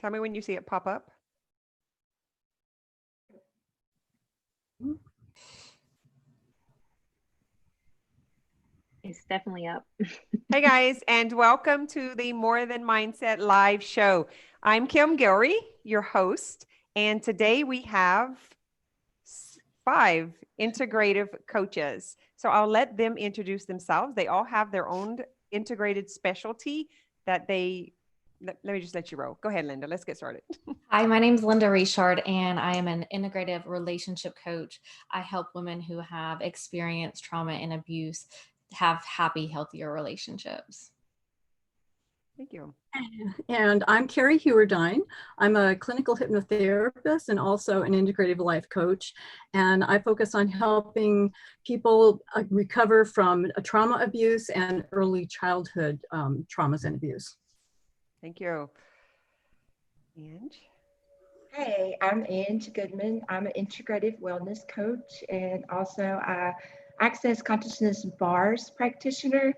Tell me when you see it pop up. It's definitely up. Hey guys, and welcome to the More Than Mindset live show. I'm Kim Guillory, your host, and today we have 5 integrative coaches. So I'll let them introduce themselves. They all have their own integrated specialty that let me just let you roll. Go ahead, Lynda. Let's get started. Hi, my name is Lynda Richard, and I am an integrative relationship coach. I help women who have experienced trauma and abuse have happy, healthier relationships. Thank you. And I'm Carrie Hewerdine. I'm a clinical hypnotherapist and also an integrative life coach. And I focus on helping people recover from trauma abuse and early childhood traumas and abuse. Thank you. Ange? Hey, I'm Ange Goodman. I'm an integrative wellness coach and also a Access Consciousness Bars practitioner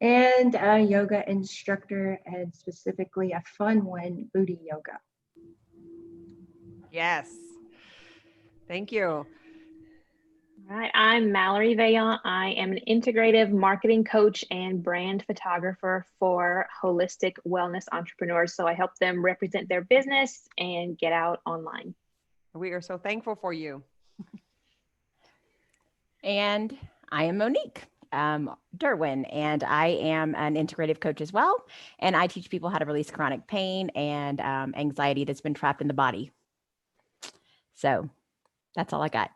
and a yoga instructor, and specifically a fun one, booty yoga. Yes. Thank you. All right, I'm Malerie Veillon. I am an integrative marketing coach and brand photographer for holistic wellness entrepreneurs. So I help them represent their business and get out online. We are so thankful for you. And I am Monique Derouen, and I am an integrative coach as well. And I teach people how to release chronic pain and anxiety that's been trapped in the body. So that's all I got.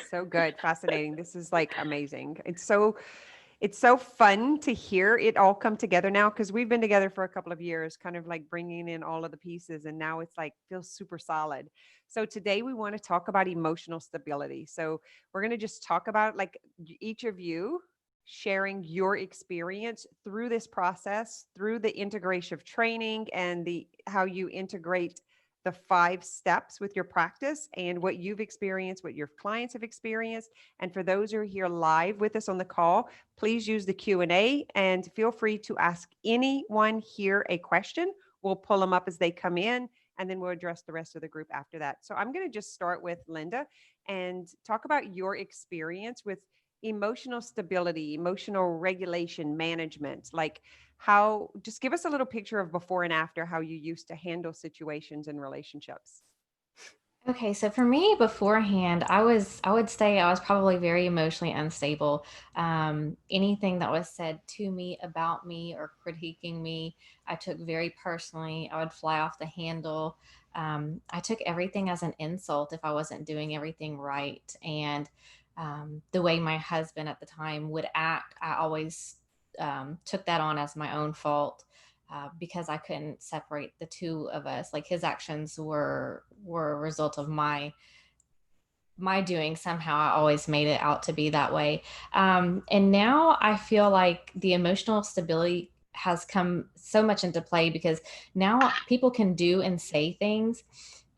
So good. Fascinating. This is like amazing. It's so fun to hear it all come together now, because we've been together for a couple of years, kind of like bringing in all of the pieces, and now it's like feels super solid. So today we want to talk about emotional stability. So we're going to just talk about like each of you sharing your experience through this process, through the integration of training and how you integrate the 5 steps with your practice and what you've experienced, what your clients have experienced. And for those who are here live with us on the call, please use the Q&A and feel free to ask anyone here a question. We'll pull them up as they come in, and then we'll address the rest of the group after that. So I'm going to just start with Lynda and talk about your experience with emotional stability, emotional regulation management. Like just give us a little picture of before and after how you used to handle situations in relationships. Okay, so for me beforehand, I would say I was probably very emotionally unstable. Anything that was said to me about me or critiquing me, I took very personally. I would fly off the handle. I took everything as an insult if I wasn't doing everything right. And the way my husband at the time would act, I always took that on as my own fault. Because I couldn't separate the two of us. Like his actions were a result of my doing. Somehow I always made it out to be that way. And now I feel like the emotional stability has come so much into play, because now people can do and say things,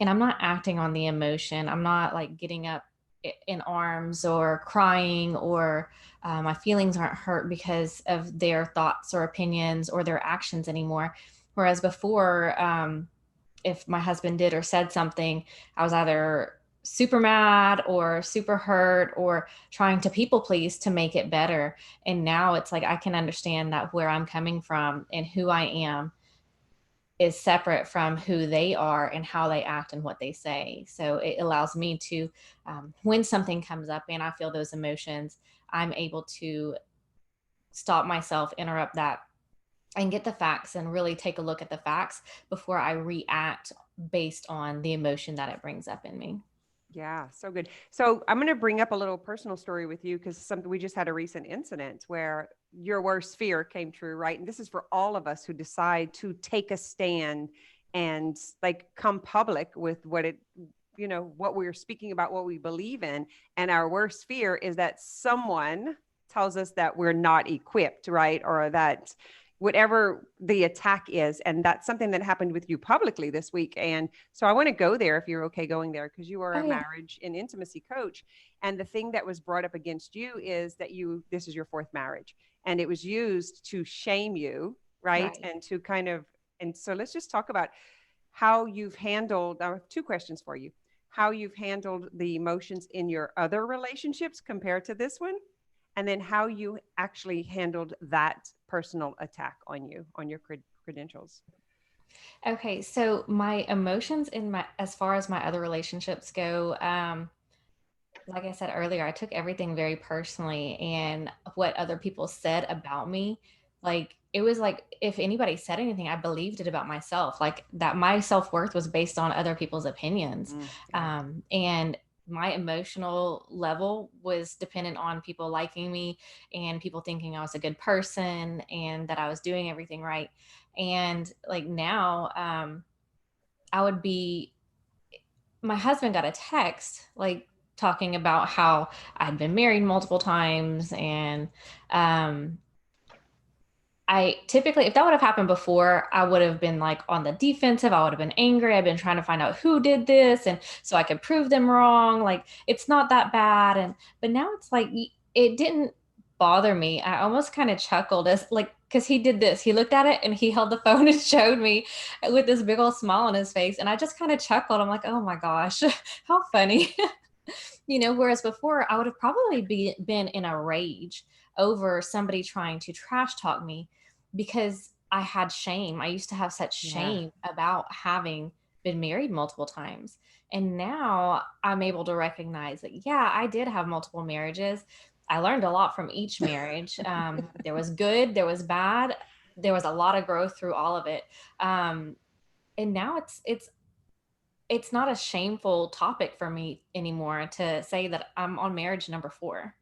and I'm not acting on the emotion. I'm not like getting up in arms or crying, or my feelings aren't hurt because of their thoughts or opinions or their actions anymore. Whereas before, if my husband did or said something, I was either super mad or super hurt or trying to people please to make it better. And now it's like I can understand that where I'm coming from and who I am is separate from who they are and how they act and what they say. So it allows me to, when something comes up and I feel those emotions, I'm able to stop myself, interrupt that, and get the facts and really take a look at the facts before I react based on the emotion that it brings up in me. Yeah, so good. So I'm going to bring up a little personal story with you, because we just had a recent incident where your worst fear came true, right? And this is for all of us who decide to take a stand and like come public with what we're speaking about, what we believe in. And our worst fear is that someone tells us that we're not equipped, right? Or that whatever the attack is. And that's something that happened with you publicly this week. And so I want to go there if you're okay going there, because you are a marriage and intimacy coach. And the thing that was brought up against you is that this is your 4th marriage, and it was used to shame you, right? And to and so let's just talk about how you've handled, I have two questions for you. How you've handled the emotions in your other relationships compared to this one, and then how you actually handled that personal attack on you, on your credentials. Okay, so my emotions as far as my other relationships go, like I said earlier, I took everything very personally, and what other people said about me, like it was like if anybody said anything, I believed it about myself, like that my self-worth was based on other people's opinions. And my emotional level was dependent on people liking me and people thinking I was a good person and that I was doing everything right. And like now, I would be, my husband got a text like talking about how I'd been married multiple times. And I typically, if that would have happened before, I would have been like on the defensive. I would have been angry. I've been trying to find out who did this, and so I could prove them wrong. Like it's not that bad. But now it's like, it didn't bother me. I almost kind of chuckled as like, because he did this. He looked at it and he held the phone and showed me with this big old smile on his face. And I just kind of chuckled. I'm like, oh my gosh, how funny. Whereas before I would have probably been in a rage over somebody trying to trash talk me because I had shame. I used to have such shame about having been married multiple times. And now I'm able to recognize that, yeah, I did have multiple marriages. I learned a lot from each marriage. There was good, there was bad, there was a lot of growth through all of it. And now it's not a shameful topic for me anymore to say that I'm on marriage number 4.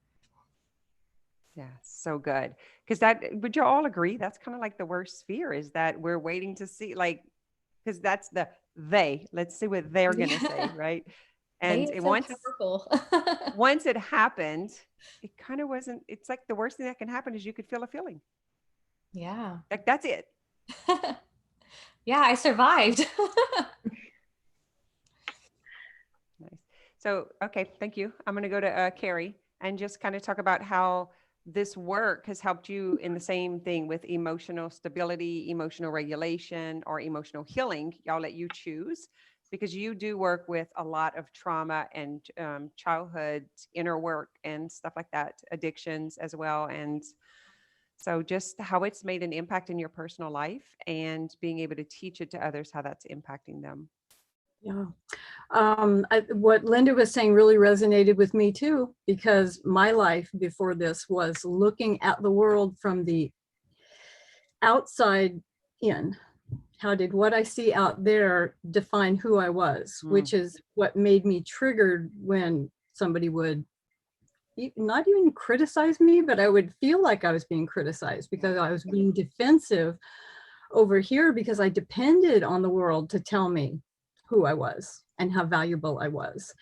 Yeah, so good. Because would you all agree that's kind of like the worst fear, is that we're waiting to see, like, because that's let's see what they're going to say, right? And once it happened, it kind of wasn't, it's like the worst thing that can happen is you could feel a feeling. Yeah. Like that's it. Yeah, I survived. Nice. So, okay, thank you. I'm going to go to Carrie and just kind of talk about how this work has helped you in the same thing with emotional stability, emotional regulation, or emotional healing. I'll let you choose, because you do work with a lot of trauma and childhood inner work and stuff like that, addictions as well. And so just how it's made an impact in your personal life and being able to teach it to others, how that's impacting them. Yeah. What Lynda was saying really resonated with me too, because my life before this was looking at the world from the outside in. How did what I see out there define who I was, which is what made me triggered when somebody would not even criticize me, but I would feel like I was being criticized because I was being defensive over here because I depended on the world to tell me who I was and how valuable I was.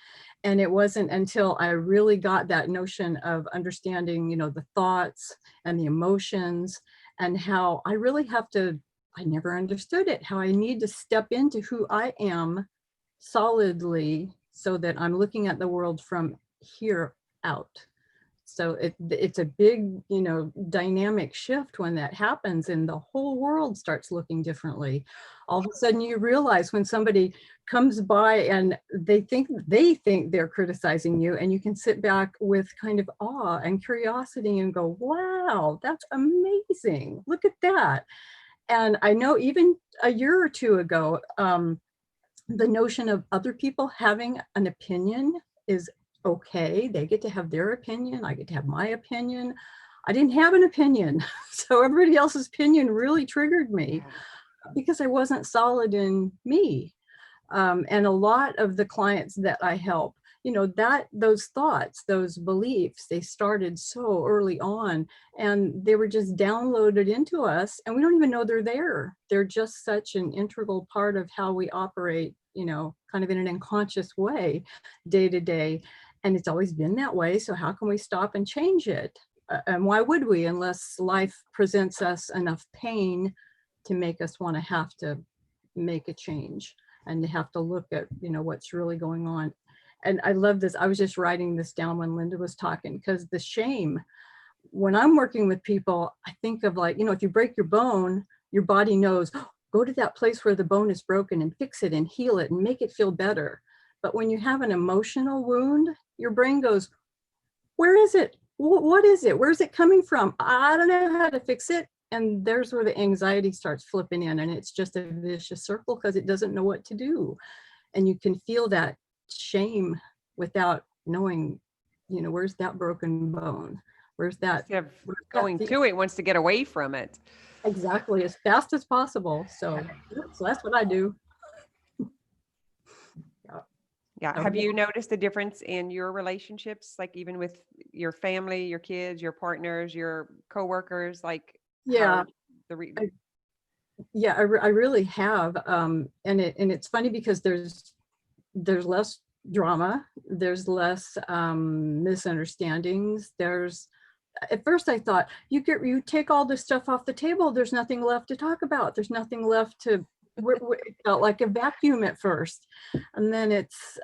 And it wasn't until I really got that notion of understanding, the thoughts and the emotions and how I really have to, I never understood it, how I need to step into who I am solidly so that I'm looking at the world from here out. So it's a big, dynamic shift when that happens and the whole world starts looking differently. All of a sudden you realize when somebody comes by and they think they're criticizing you, and you can sit back with kind of awe and curiosity and go, wow, that's amazing. Look at that. And I know even a year or two ago, the notion of other people having an opinion is okay. They get to have their opinion. I get to have my opinion. I didn't have an opinion. So everybody else's opinion really triggered me because I wasn't solid in me. And a lot of the clients that I help, those thoughts, those beliefs, they started so early on and they were just downloaded into us and we don't even know they're there. They're just such an integral part of how we operate, kind of in an unconscious way, day to day. And it's always been that way. So how can we stop and change it? And why would we, unless life presents us enough pain to make us want to have to make a change and to have to look at, what's really going on. And I love this. I was just writing this down when Lynda was talking, because the shame, when I'm working with people, I think of like, if you break your bone, your body knows, go to that place where the bone is broken and fix it and heal it and make it feel better. But when you have an emotional wound, your brain goes, where is it? What is it? Where's it coming from? I don't know how to fix it. And there's where the anxiety starts flipping in, and it's just a vicious circle because it doesn't know what to do. And you can feel that shame without knowing, you know, where's that broken bone? Where's that? Instead of going to it, wants to get away from it. Exactly, as fast as possible. So that's what I do. Yeah. Have you noticed a difference in your relationships, like even with your family, your kids, your partners, your coworkers? Like, yeah, I really have. And it's funny because there's less drama, there's less misunderstandings. At first I thought, you take all this stuff off the table, there's nothing left to talk about. There's nothing left to, it felt like a vacuum at first. And then it's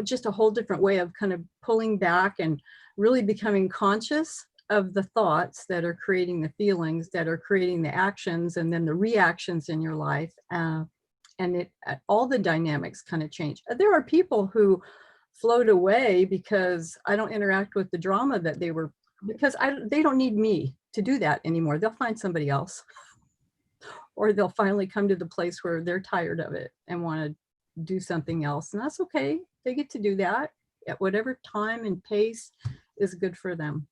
just a whole different way of kind of pulling back and really becoming conscious of the thoughts that are creating the feelings, that are creating the actions, and then the reactions in your life. And all the dynamics kind of change. There are people who float away because I don't interact with the drama that they were, because they don't need me to do that anymore. They'll find somebody else, or they'll finally come to the place where they're tired of it and want to do something else. And that's okay. They get to do that at whatever time and pace is good for them.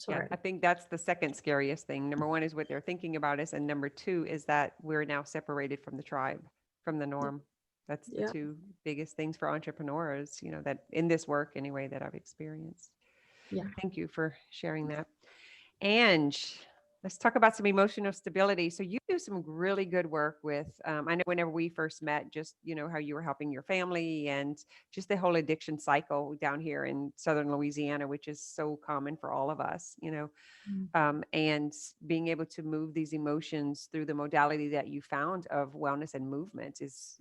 Yeah, I think that's the second scariest thing. Number one is what they're thinking about us. And number two is that we're now separated from the tribe, from the norm. That's the two biggest things for entrepreneurs, you know, that in this work anyway, that I've experienced. Yeah. Thank you for sharing that. Ange, let's talk about some emotional stability. So you do some really good work with, I know whenever we first met, just, you know, how you were helping your family and just the whole addiction cycle down here in Southern Louisiana, which is so common for all of us, you know, and being able to move these emotions through the modality that you found of wellness and movement is,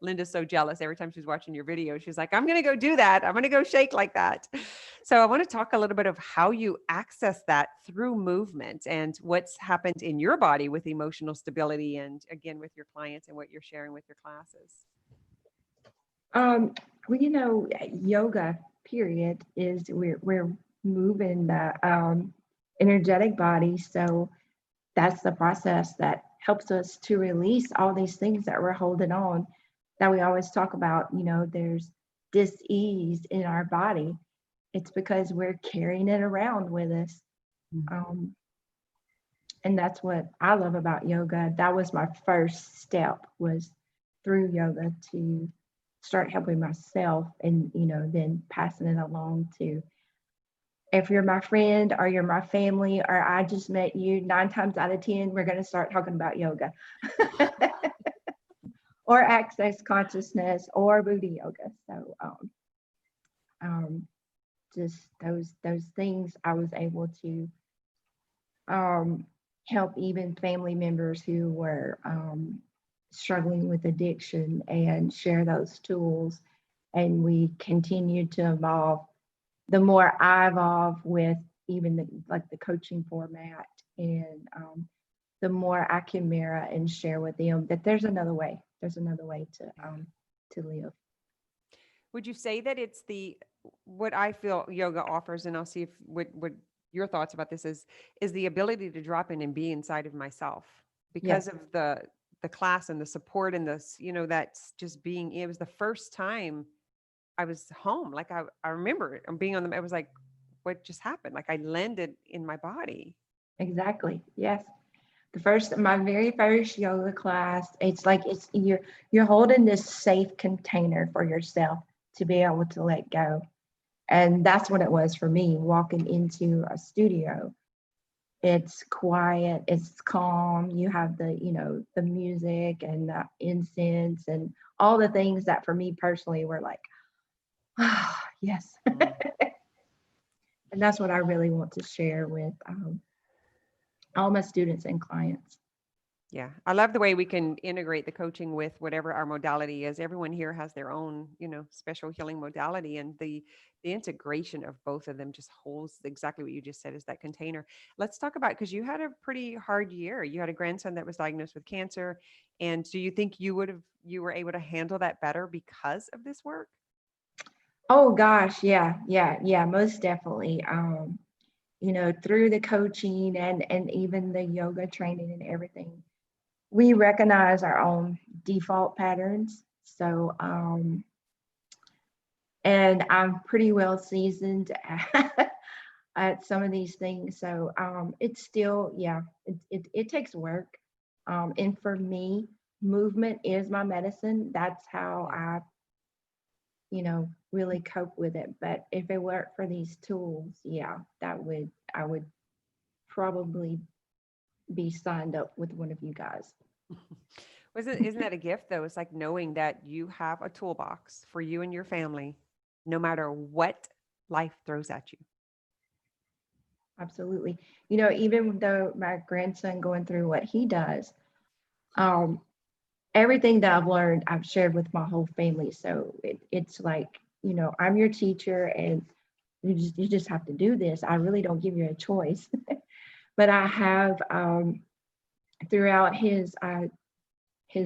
Lynda's so jealous. Every time she's watching your video, she's like, I'm going to go do that. I'm going to go shake like that. So I want to talk a little bit of how you access that through movement and what's happened in your body with emotional stability, and again, with your clients and what you're sharing with your classes. Well, you know, yoga period is we're moving the energetic body. So that's the process that helps us to release all these things that we're holding on, that we always talk about. You know, there's dis-ease in our body. It's because we're carrying it around with us. And that's what I love about yoga. That was my first step, was through yoga to start helping myself, and, you know, then passing it along to, if you're my friend or you're my family or I just met you, 9 times out of 10, we're going to start talking about yoga or access consciousness or booty yoga. So just those things I was able to help even family members who were struggling with addiction and share those tools. And we continue to evolve. The more I evolve with even the coaching format, and the more I can mirror and share with them that there's another way. There's another way to live. Would you say that it's what I feel yoga offers, and I'll see if what your thoughts about this is the ability to drop in and be inside of myself because of the class and the support and this, you know, that's just being, it was the first time I was home. Like I remember being on I was like, what just happened? Like I landed in my body. Exactly. Yes. My very first yoga class, it's like you're holding this safe container for yourself to be able to let go. And that's what it was for me, walking into a studio. It's quiet, it's calm. You have the, you know, the music and the incense and all the things that for me personally were like, ah, yes. And that's what I really want to share with all my students and clients. Yeah. I love the way we can integrate the coaching with whatever our modality is. Everyone here has their own, special healing modality, and the integration of both of them just holds exactly what you just said, is that container. Let's talk about, because you had a pretty hard year. You had a grandson that was diagnosed with cancer. And do you think you were able to handle that better because of this work? Oh gosh, yeah, most definitely. Through the coaching and even the yoga training and everything, we recognize our own default patterns. So, and I'm pretty well seasoned at some of these things. So, it's still, it takes work. And for me, movement is my medicine. That's how I, really cope with it. But if it weren't for these tools, I would probably be signed up with one of you guys. Isn't that a gift though? It's like knowing that you have a toolbox for you and your family, no matter what life throws at you. Absolutely. Even though my grandson going through what he does, everything that I've learned, I've shared with my whole family. So it's like, I'm your teacher and you just have to do this. I really don't give you a choice. But I have, throughout his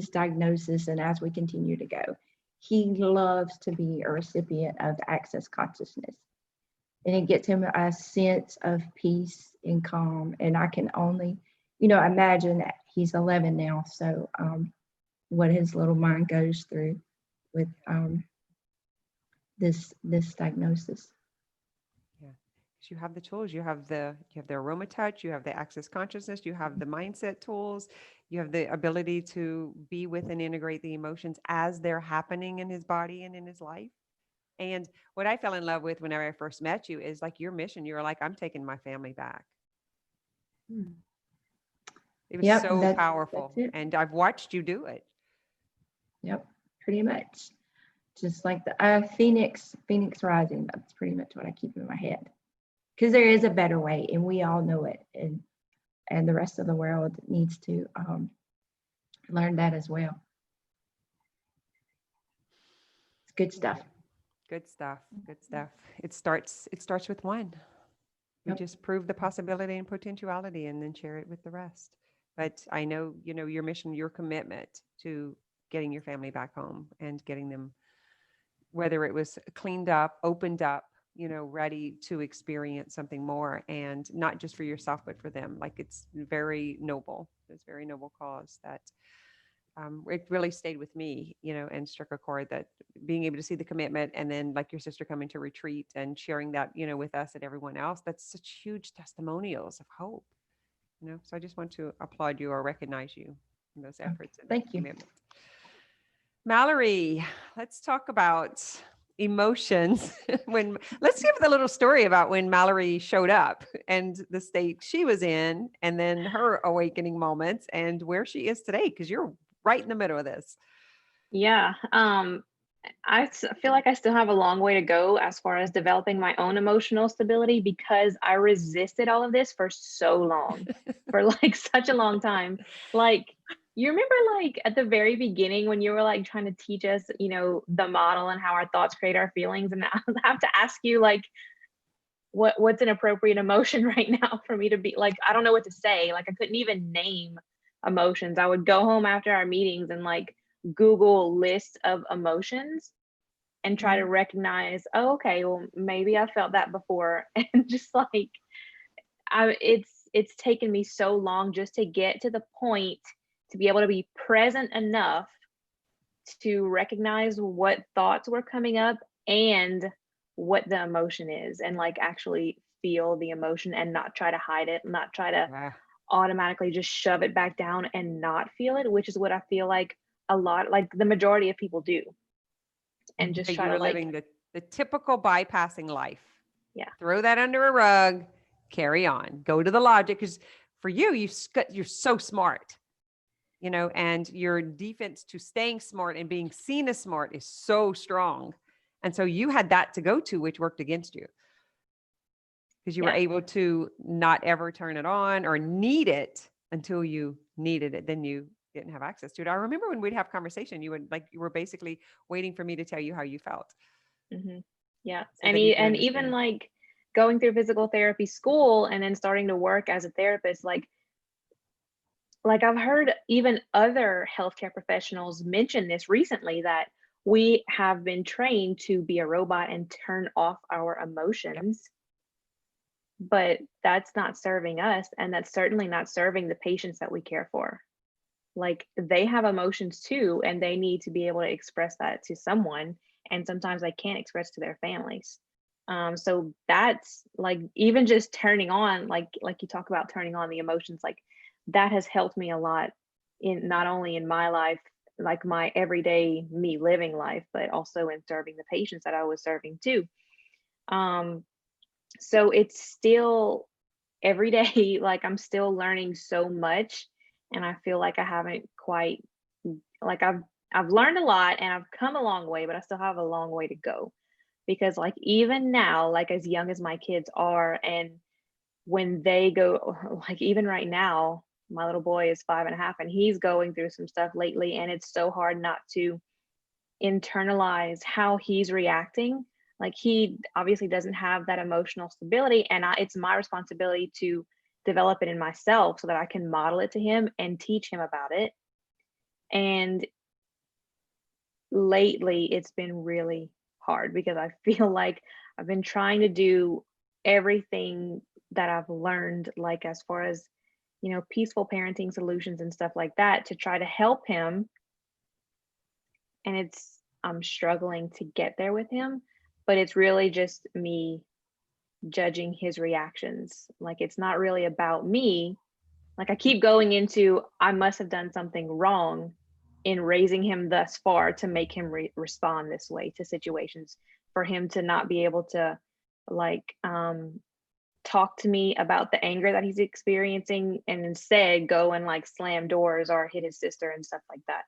diagnosis and as we continue to go, he loves to be a recipient of Access Consciousness. And it gets him a sense of peace and calm. And I can only, imagine that he's 11 now. So what his little mind goes through with this diagnosis. Yeah, because you have the tools. You have the aroma touch. You have the Access Consciousness. You have the mindset tools. You have the ability to be with and integrate the emotions as they're happening in his body and in his life. And what I fell in love with whenever I first met you is like your mission. You were like, I'm taking my family back. It was so powerful. And I've watched you do it. Yep, pretty much. Just like the Phoenix rising. That's pretty much what I keep in my head. Because there is a better way, and we all know it. And the rest of the world needs to learn that as well. It's good stuff. Good stuff. Good stuff. It starts with one. You just prove the possibility and potentiality and then share it with the rest. But I know, your mission, your commitment to getting your family back home and getting them, whether it was cleaned up, opened up, ready to experience something more, and not just for yourself, but for them. Like, it's very noble. It's a very noble cause that it really stayed with me, and struck a chord, that being able to see the commitment, and then like your sister coming to retreat and sharing that, with us and everyone else, that's such huge testimonials of hope, so I just want to applaud you or recognize you in those efforts. And thank you. Commitment. Malerie, let's talk about emotions. Let's give the little story about when Malerie showed up and the state she was in, and then her awakening moments and where she is today, because you're right in the middle of this. Yeah. I feel like I still have a long way to go as far as developing my own emotional stability, because I resisted all of this for so long, for like such a long time. Like, you remember like at the very beginning when you were like trying to teach us, the model and how our thoughts create our feelings. And I have to ask you, like, what's an appropriate emotion right now for me to be like, I don't know what to say. Like, I couldn't even name emotions. I would go home after our meetings and like Google lists of emotions and try to recognize, oh, okay, well, maybe I felt that before. And just like, it's taken me so long just to get to the point to be able to be present enough to recognize what thoughts were coming up and what the emotion is, and like actually feel the emotion and not try to hide it, not try to automatically just shove it back down and not feel it, which is what I feel like a lot, like the majority of people do. And just try to like living the typical bypassing life. Yeah. Throw that under a rug, carry on, go to the logic. Because for you, you're so smart, and your defense to staying smart and being seen as smart is so strong. And so you had that to go to, which worked against you, because you were able to not ever turn it on or need it until you needed it. Then you didn't have access to it. I remember when we'd have conversation, you were basically waiting for me to tell you how you felt. Mm-hmm. Yeah. So And, that you could even understand. like going through physical therapy school and then starting to work as a therapist, like I've heard even other healthcare professionals mention this recently, that we have been trained to be a robot and turn off our emotions. Yep. But that's not serving us, and that's certainly not serving the patients that we care for. Like, they have emotions too, and they need to be able to express that to someone, and sometimes they can't express to their families. So that's like, even just turning on, like you talk about turning on the emotions, like that has helped me a lot, in not only in my life, like my everyday me living life, but also in serving the patients that I was serving too. So it's still every day, like I'm still learning so much, and I feel like I haven't quite, like I've learned a lot and I've come a long way, but I still have a long way to go. Because like even now, like as young as my kids are, and when they go, like even right now, my little boy is 5.5 and he's going through some stuff lately, and it's so hard not to internalize how he's reacting. Like, he obviously doesn't have that emotional stability, and it's my responsibility to develop it in myself so that I can model it to him and teach him about it. And lately it's been really hard because I feel like I've been trying to do everything that I've learned, like as far as, peaceful parenting solutions and stuff like that, to try to help him. And I'm struggling to get there with him, but it's really just me judging his reactions. Like, it's not really about me. Like, I keep going into, I must have done something wrong in raising him thus far to make him respond this way to situations, for him to not be able to talk to me about the anger that he's experiencing, and instead go and slam doors or hit his sister and stuff like that.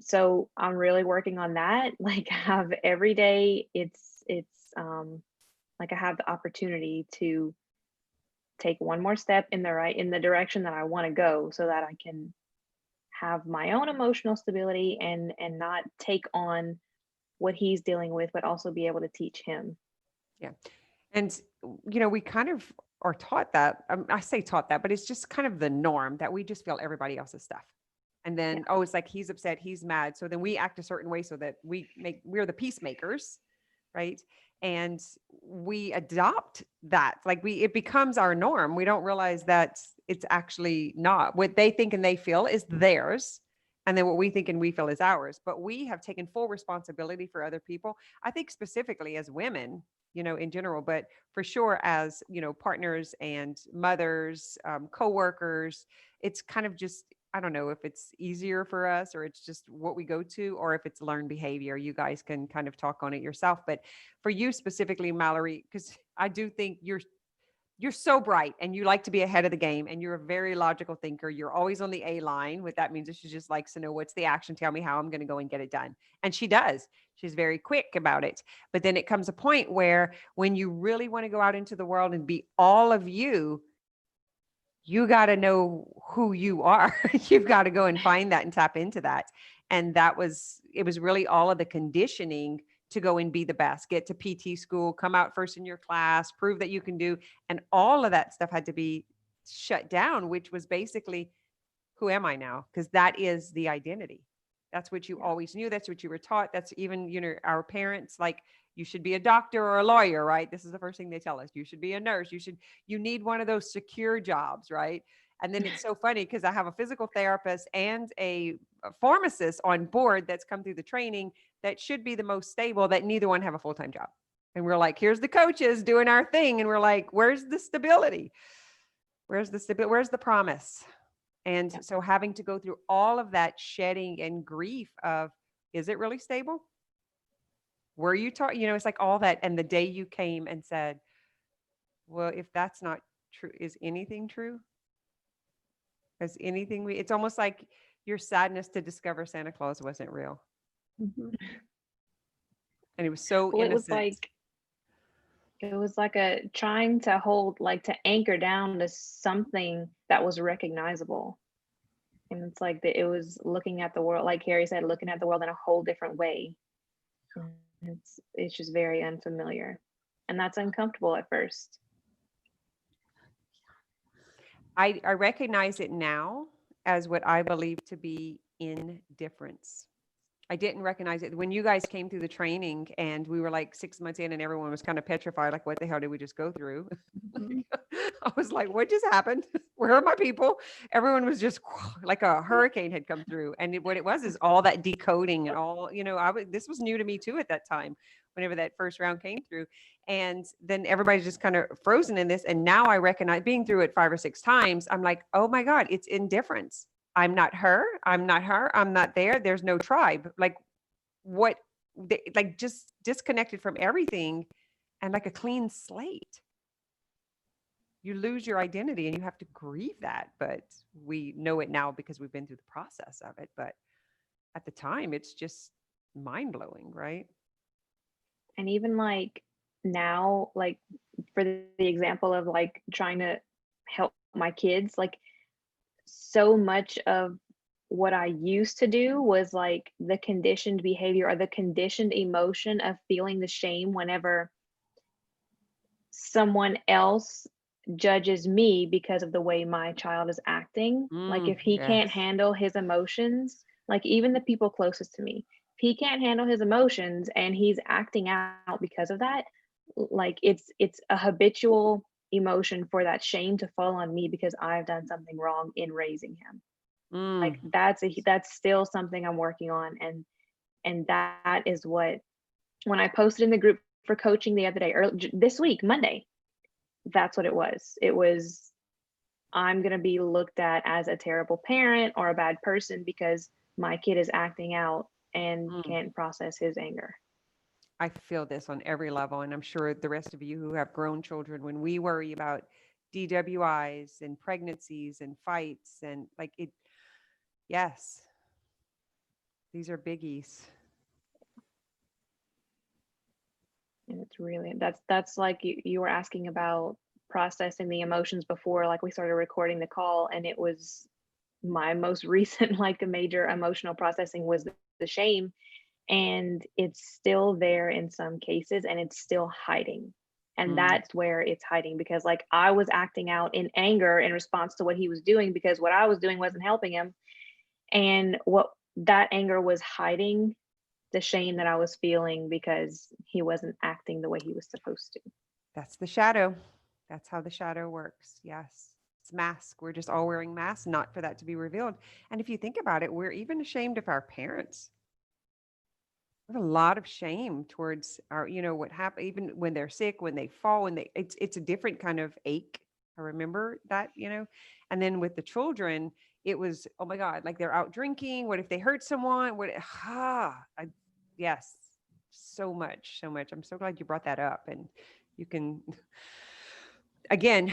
So I'm really working on that. Like, I have every day, it's like I have the opportunity to take one more step in the direction that I want to go, so that I can have my own emotional stability and not take on what he's dealing with, but also be able to teach him. Yeah. And, we kind of are taught that, I say taught that, but it's just kind of the norm that we just feel everybody else's stuff. And then, oh, it's like, he's upset, he's mad. So then we act a certain way so that we're the peacemakers, right? And we adopt that. Like, it becomes our norm. We don't realize that it's actually not. What they think and they feel is theirs. And then what we think and we feel is ours. But we have taken full responsibility for other people. I think specifically as women, in general, but for sure as, partners and mothers, coworkers, it's kind of just, I don't know if it's easier for us or it's just what we go to, or if it's learned behavior. You guys can kind of talk on it yourself. But for you specifically, Malerie, because I do think you're so bright and you like to be ahead of the game, and you're a very logical thinker. You're always on the A line. What that means is she just likes to know, what's the action? Tell me how I'm going to go and get it done. And she does. She's very quick about it. But then it comes a point where when you really want to go out into the world and be all of you, you got to know who you are. You've got to go and find that and tap into that. And it was really all of the conditioning to go and be the best, get to PT school, come out first in your class, prove that you can do. And all of that stuff had to be shut down, which was basically, who am I now? Because that is the identity. That's what you always knew. That's what you were taught. That's even, our parents, like, you should be a doctor or a lawyer, right? This is the first thing they tell us. You should be a nurse. You need one of those secure jobs, right? And then it's so funny because I have a physical therapist and a pharmacist on board that's come through the training that should be the most stable, that neither one have a full-time job. And we're like, here's the coaches doing our thing. And we're like, where's the stability? Where's the stability? Where's the promise? And so having to go through all of that shedding and grief of, is it really stable? Were you taught, it's like all that. And the day you came and said, well, if that's not true, is anything true? Is anything it's almost like your sadness to discover Santa Claus wasn't real. Mm-hmm. And it was so well, innocent. It was like, it was like a trying to hold, like to anchor down to something that was recognizable. And it's like it was looking at the world, like Carrie said, looking at the world in a whole different way. It's just very unfamiliar, and that's uncomfortable at first. I recognize it now as what I believe to be indifference. I didn't recognize it when you guys came through the training and we were like 6 months in and everyone was kind of petrified. Like, what the hell did we just go through? I was like, what just happened? Where are my people? Everyone was just like a hurricane had come through. And what it was is all that decoding and all, this was new to me too at that time, whenever that first round came through. And then everybody's just kind of frozen in this. And now I recognize, being through it 5 or 6 times, I'm like, oh my God, it's indifference. I'm not her. I'm not her. I'm not there. There's no tribe. Like like just disconnected from everything and like a clean slate. You lose your identity and you have to grieve that. But we know it now because we've been through the process of it. But at the time, it's just mind blowing, right? And even like now, like for the example of like trying to help my kids, like so much of what I used to do was like the conditioned behavior or the conditioned emotion of feeling the shame whenever someone else judges me because of the way my child is acting. Like if he can't handle his emotions, like even the people closest to me, if he can't handle his emotions and he's acting out because of that, like it's a habitual emotion for that shame to fall on me because I've done something wrong in raising him. Like that's still something I'm working on. And that is what, when I posted in the group for coaching the other day, this week, Monday, that's what it was. It was, I'm going to be looked at as a terrible parent or a bad person because my kid is acting out and can't process his anger. I feel this on every level. And I'm sure the rest of you who have grown children, when we worry about DWIs and pregnancies and fights and like it, yes, these are biggies. And it's really, that's like you were asking about processing the emotions before, like we started recording the call, and it was my most recent, like a major emotional processing was the shame. And it's still there in some cases and it's still hiding. And that's where it's hiding, because like I was acting out in anger in response to what he was doing because what I was doing wasn't helping him. And what that anger was hiding the shame that I was feeling because he wasn't acting the way he was supposed to. That's the shadow. That's how the shadow works. Yes. It's mask. We're just all wearing masks, not for that to be revealed. And if you think about it, we're even ashamed of our parents. We have a lot of shame towards our, what happened, even when they're sick, when they fall, it's a different kind of ache. I remember that, and then with the children, it was, oh my God, like they're out drinking. What if they hurt someone? Yes, so much. I'm so glad you brought that up. And you can, again,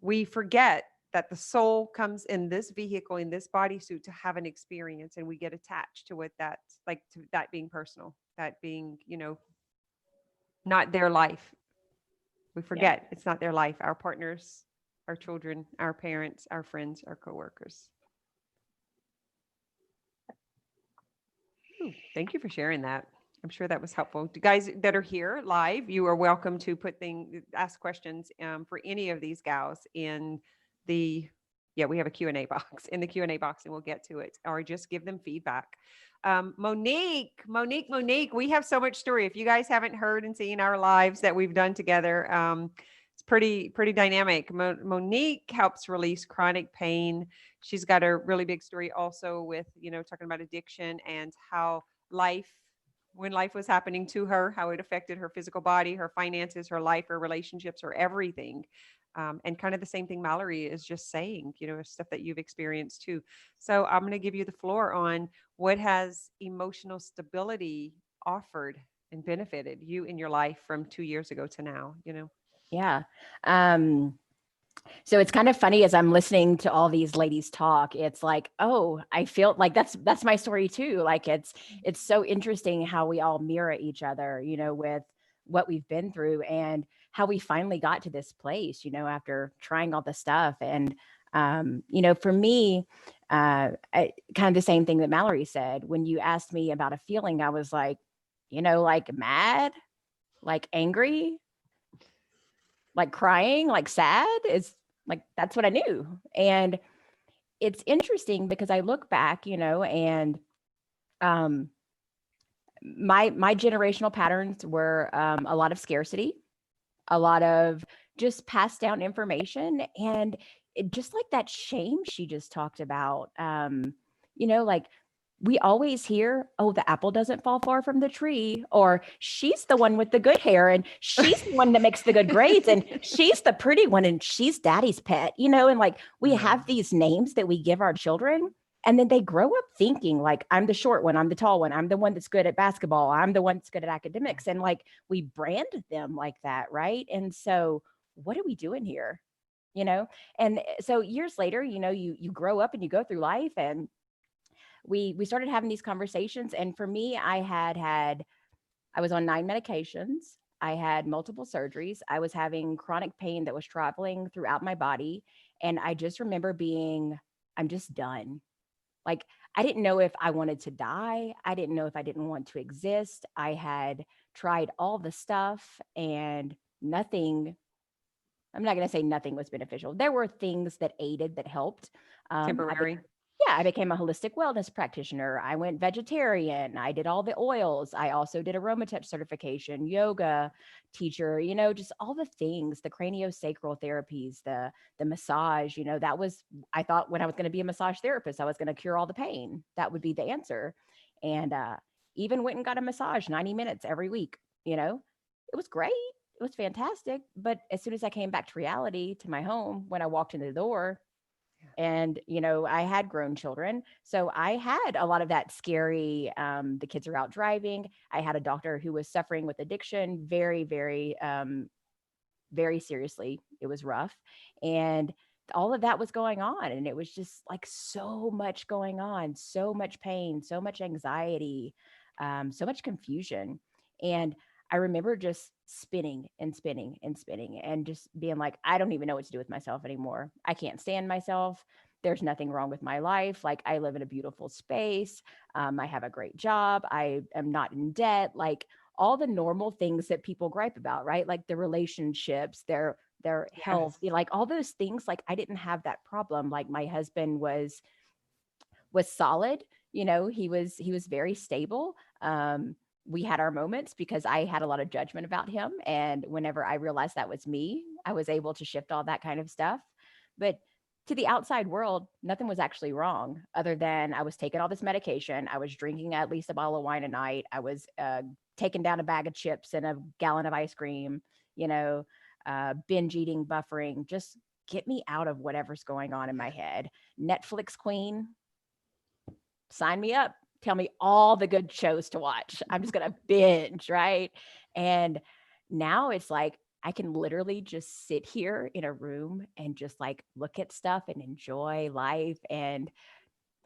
we forget that the soul comes in this vehicle, in this bodysuit to have an experience, and we get attached to what that's like, to that being personal, that being, not their life. We forget it's not their life. Our partners, our children, our parents, our friends, our coworkers. Ooh, thank you for sharing that. I'm sure that was helpful. You guys that are here live, you are welcome to ask questions for any of these gals in we have a Q&A box, in the Q&A box, and we'll get to it, or just give them feedback. Monique, we have so much story. If you guys haven't heard and seen our lives that we've done together, it's pretty dynamic. Monique helps release chronic pain. She's got a really big story also with, talking about addiction and how when life was happening to her, how it affected her physical body, her finances, her life, her relationships, her everything. And kind of the same thing Malerie is just saying, stuff that you've experienced too. So I'm going to give you the floor on what has emotional stability offered and benefited you in your life from 2 years ago to now, Yeah. So it's kind of funny as I'm listening to all these ladies talk, it's like, oh, I feel like that's my story too. Like it's so interesting how we all mirror each other, with what we've been through and how we finally got to this place, after trying all the stuff. And, for me, kind of the same thing that Malerie said. When you asked me about a feeling, I was like, like mad, like angry, like crying, like sad. It's like, that's what I knew. And it's interesting because I look back, and my generational patterns were a lot of scarcity, a lot of just passed down information, and just like that shame she just talked about. Like we always hear, oh, the apple doesn't fall far from the tree, or she's the one with the good hair, and she's the one that makes the good grades, and she's the pretty one, and she's daddy's pet, and like we have these names that we give our children. And then they grow up thinking like, I'm the short one, I'm the tall one, I'm the one that's good at basketball, I'm the one that's good at academics. And like, we brand them like that, right? And so what are we doing here? And so years later, you grow up and you go through life, and we started having these conversations. And for me, I was on 9 medications. I had multiple surgeries. I was having chronic pain that was traveling throughout my body. And I just remember I'm just done. Like, I didn't know if I wanted to die. I didn't know if I didn't want to exist. I had tried all the stuff and nothing. I'm not going to say nothing was beneficial. There were things that aided, that helped. Temporary. I became a holistic wellness practitioner. I went vegetarian. I did all the oils. I also did aromatouch certification, yoga teacher, just all the things, the craniosacral therapies, the massage, that was, I thought when I was going to be a massage therapist, I was going to cure all the pain. That would be the answer. And even went and got a massage 90 minutes every week. It was great. It was fantastic. But as soon as I came back to reality, to my home, when I walked in the door, and, I had grown children. So I had a lot of that scary, the kids are out driving. I had a doctor who was suffering with addiction very, very, very seriously. It was rough. And all of that was going on. And it was just like so much going on, so much pain, so much anxiety, so much confusion. And I remember just spinning and spinning and spinning and just being like, I don't even know what to do with myself anymore. I can't stand myself. There's nothing wrong with my life. Like, I live in a beautiful space. I have a great job. I am not in debt. Like all the normal things that people gripe about, right? Like the relationships, their health, like all those things. Like I didn't have that problem. Like my husband was solid. He was very stable. We had our moments because I had a lot of judgment about him. And whenever I realized that was me, I was able to shift all that kind of stuff. But to the outside world, nothing was actually wrong other than I was taking all this medication. I was drinking at least a bottle of wine a night. I was taking down a bag of chips and a gallon of ice cream, binge eating, buffering, just get me out of whatever's going on in my head. Netflix queen, sign me up. Tell me all the good shows to watch. I'm just going to binge, right? And now it's like, I can literally just sit here in a room and just like look at stuff and enjoy life. And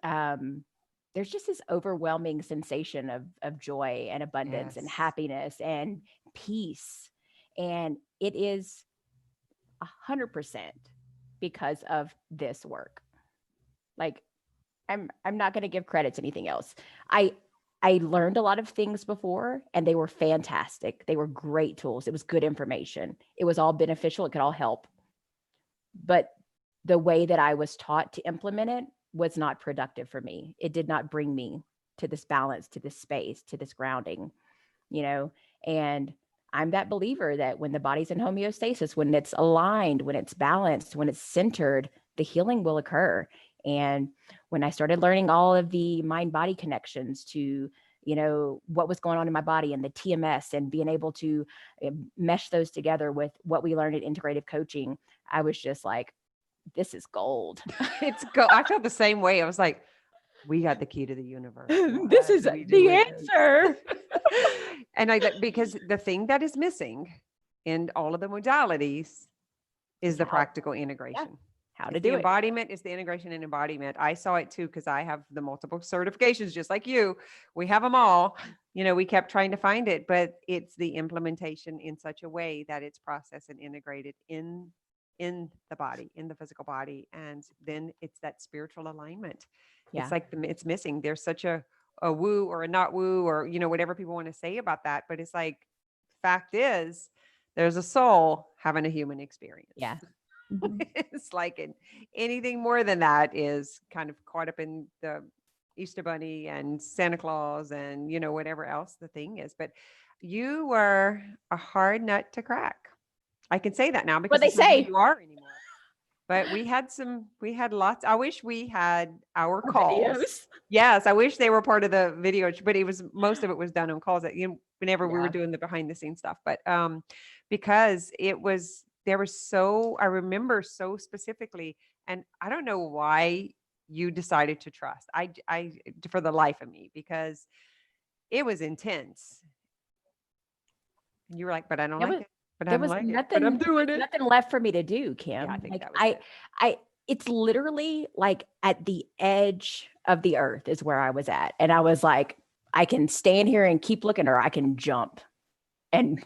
there's just this overwhelming sensation of joy and abundance and happiness and peace. And it is 100% because of this work. Like, I'm not going to give credit to anything else. I learned a lot of things before and they were fantastic. They were great tools. It was good information. It was all beneficial. It could all help. But the way that I was taught to implement it was not productive for me. It did not bring me to this balance, to this space, to this grounding, and I'm that believer that when the body's in homeostasis, when it's aligned, when it's balanced, when it's centered, the healing will occur. And when I started learning all of the mind-body connections to, what was going on in my body and the TMS and being able to mesh those together with what we learned at Integrative Coaching, I was just like, this is gold. It's gold. I felt the same way. I was like, we got the key to the universe. This is the answer. And because the thing that is missing in all of the modalities is the practical integration. how to It's do the it. embodiment is the integration and embodiment. I saw it too, because I have the multiple certifications, just like you. We have them all. We kept trying to find it, but it's the implementation in such a way that it's processed and integrated in the body, in the physical body. And then it's that spiritual alignment. Yeah. It's like it's missing. There's such a woo or a not woo, or, whatever people want to say about that. But it's like, fact is, there's a soul having a human experience. Yeah. It's like anything more than that is kind of caught up in the Easter Bunny and Santa Claus and, whatever else the thing is. But you were a hard nut to crack. I can say that now because they it's not who say. you are anymore. But we had lots. I wish we had our calls. Videos. Yes, I wish they were part of the video, but most of it was done on calls that, whenever we were Yeah. doing the behind the scenes stuff. But because I remember so specifically, and I don't know why you decided to trust. I for the life of me, because it was intense. You were like, but I don't like it. But There I'm was like it. nothing, But I'm doing it. nothing left for me to do, Kim. Yeah, I think like that was it. it's literally like at the edge of the earth is where I was at. And I was like, I can stand here and keep looking, or I can jump and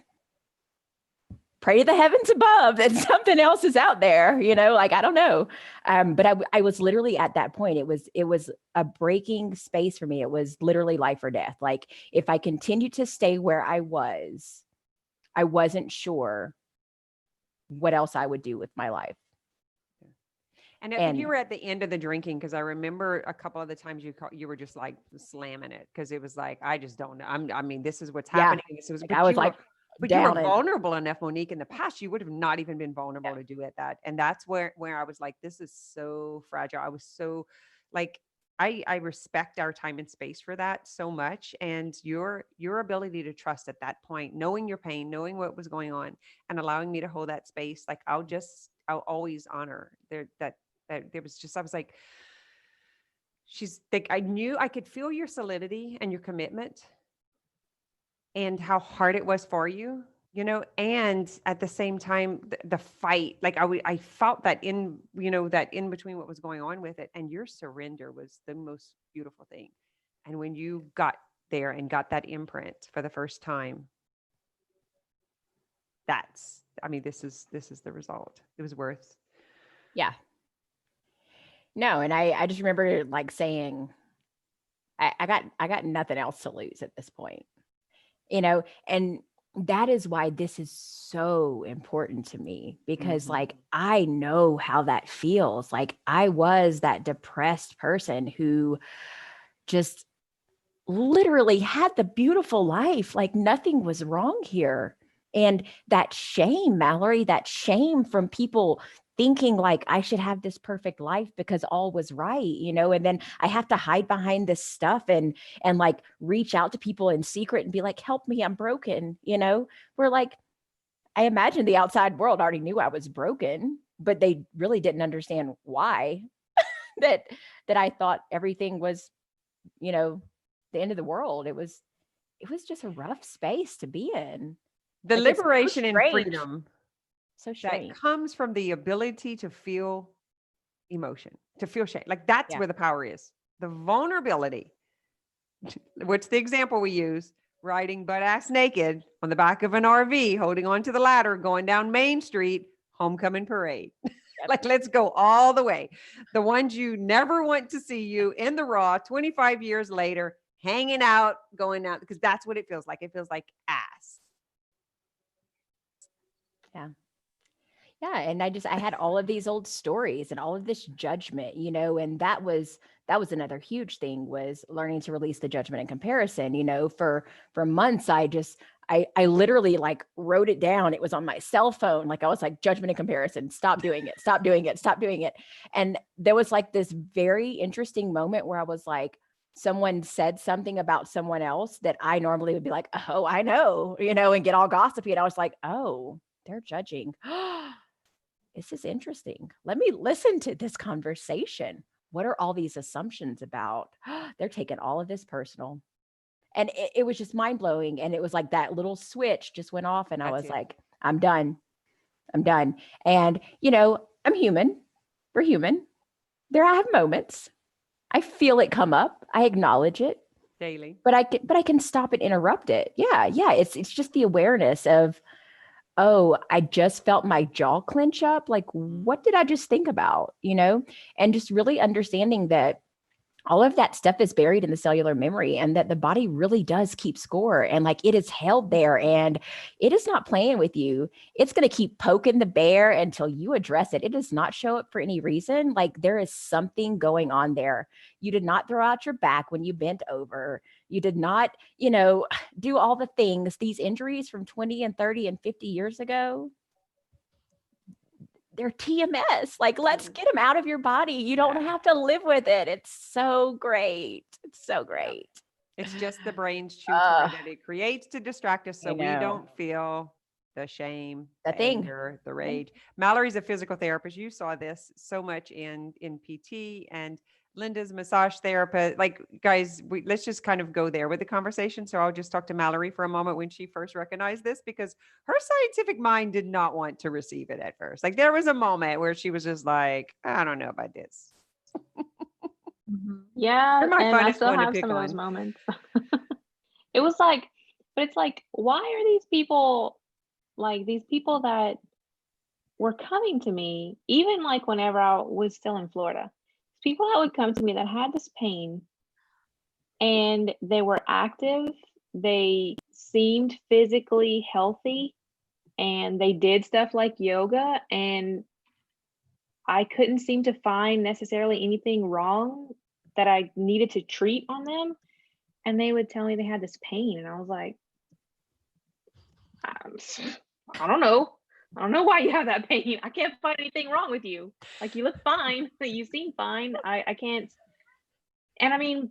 pray to the heavens above that something else is out there, like, I don't know. But I was literally at that point. It was a breaking space for me. It was literally life or death. Like, if I continued to stay where I wasn't sure what else I would do with my life. And I think you were at the end of the drinking, because I remember a couple of the times you were just like slamming it, because it was like, I just don't know. I mean, this is what's happening. This was, I was like, but you were vulnerable enough, Monique. In the past, you would have not even been vulnerable to do it. And that's where I was like, this is so fragile. I was so like, I respect our time and space for that so much. And your ability to trust at that point, knowing your pain, knowing what was going on, and allowing me to hold that space. Like, I'll always honor that there was just, I was like, I knew I could feel your solidity and your commitment and how hard it was for you, and at the same time, the fight, like I felt that that in between what was going on with it, and your surrender was the most beautiful thing. And when you got there and got that imprint for the first time, this is the result. It was worth. Yeah. No. And I just remember like saying, I got nothing else to lose at this point, and that is why this is so important to me, because like, I know how that feels. Like, I was that depressed person who just literally had the beautiful life. Like, nothing was wrong here. And that shame, Malerie, that shame from people thinking like I should have this perfect life because all was right, and then I have to hide behind this stuff and like reach out to people in secret and be like, help me, I'm broken. We're like, I imagine the outside world already knew I was broken, but they really didn't understand why that I thought everything was, the end of the world. It was just a rough space to be in. The Like, liberation and strange. freedom So strange. that comes from the ability to feel emotion, to feel shame. Like, that's where the power is. The vulnerability. What's the example we use? Riding butt ass naked on the back of an RV, holding onto the ladder, going down Main Street, homecoming parade. Like, let's go all the way. The ones you never want to see you in the raw 25 years later, hanging out, going out, because that's what it feels like. It feels like ass. Yeah. Yeah. And I had all of these old stories and all of this judgment, and that was another huge thing, was learning to release the judgment and comparison. For months, I literally like wrote it down. It was on my cell phone. Like, I was like, judgment and comparison, stop doing it, stop doing it, stop doing it. And there was like this very interesting moment where I was like, someone said something about someone else that I normally would be like, oh, I know, and get all gossipy. And I was like, oh, they're judging. This is interesting. Let me listen to this conversation. What are all these assumptions about? They're taking all of this personal. And it was just mind blowing. And it was like that little switch just went off. And I was like, I'm done. And, I'm human. We're human. There I have moments. I feel it come up. I acknowledge it daily, but I can stop and interrupt it. Yeah. It's just the awareness of, oh, I just felt my jaw clench up. Like, what did I just think about? And just really understanding that all of that stuff is buried in the cellular memory and that the body really does keep score and like it is held there and it is not playing with you. It's going to keep poking the bear until you address it. It does not show up for any reason. Like there is something going on there. You did not throw out your back when you bent over. You did not, do all the things, these injuries from 20 and 30 and 50 years ago. They're TMS. Like, let's get them out of your body. You don't have to live with it. It's so great. It's so great. It's just the brain's true toy that it creates to distract us so we know. don't feel the shame, The the thing. anger, the rage. Mallory's a physical therapist. You saw this so much in PT, and Lynda's a massage therapist. Like, guys, let's just kind of go there with the conversation. So I'll just talk to Malerie for a moment when she first recognized this, because her scientific mind did not want to receive it at first. Like there was a moment where she was just like, I don't know about this. Yeah, You're my and I funnest still one to have pick some of those on. moments. It was like, but it's like, why are these people like these people that were coming to me, even like whenever I was still in Florida, people that would come to me that had this pain and they were active, they seemed physically healthy, and they did stuff like yoga, and I couldn't seem to find necessarily anything wrong that I needed to treat on them. And they would tell me they had this pain. And I was like, I don't know. I don't know why you have that pain. I can't find anything wrong with you. Like, you look fine. You seem fine. I can't. And I mean,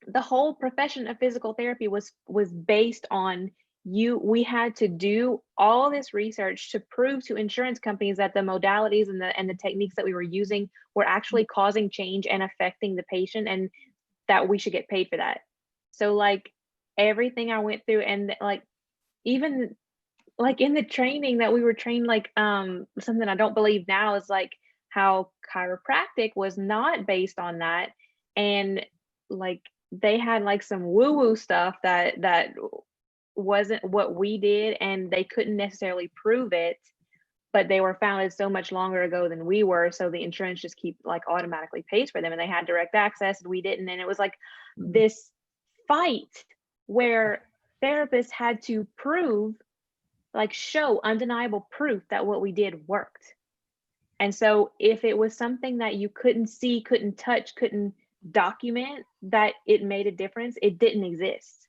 the whole profession of physical therapy was based on we had to do all this research to prove to insurance companies that the modalities and the techniques that we were using were actually causing change and affecting the patient, and that we should get paid for that. So like everything I went through, and like even like in the training that we were trained, like something I don't believe now is like how chiropractic was not based on that, and like they had like some woo-woo stuff that wasn't what we did, and they couldn't necessarily prove it, but they were founded so much longer ago than we were, so the insurance just keep like automatically pays for them, and they had direct access and we didn't. And it was like this fight where therapists had to prove, like show undeniable proof that what we did worked. And so if it was something that you couldn't see, couldn't touch, couldn't document that it made a difference, it didn't exist.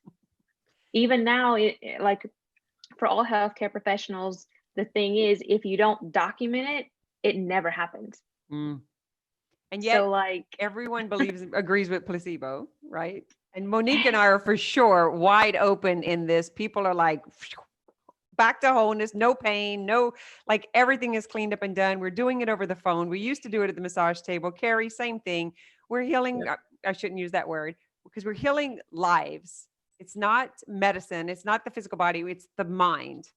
Even now, like for all healthcare professionals, the thing is, if you don't document it never happens. And yet, so like everyone agrees with placebo, right? And Monique and I are for sure wide open in this. People are like, back to wholeness, no pain, no, like everything is cleaned up and done. We're doing it over the phone. We used to do it at the massage table. Carrie, same thing. We're healing. I shouldn't use that word, because we're healing lives. It's not medicine. It's not the physical body. It's the mind.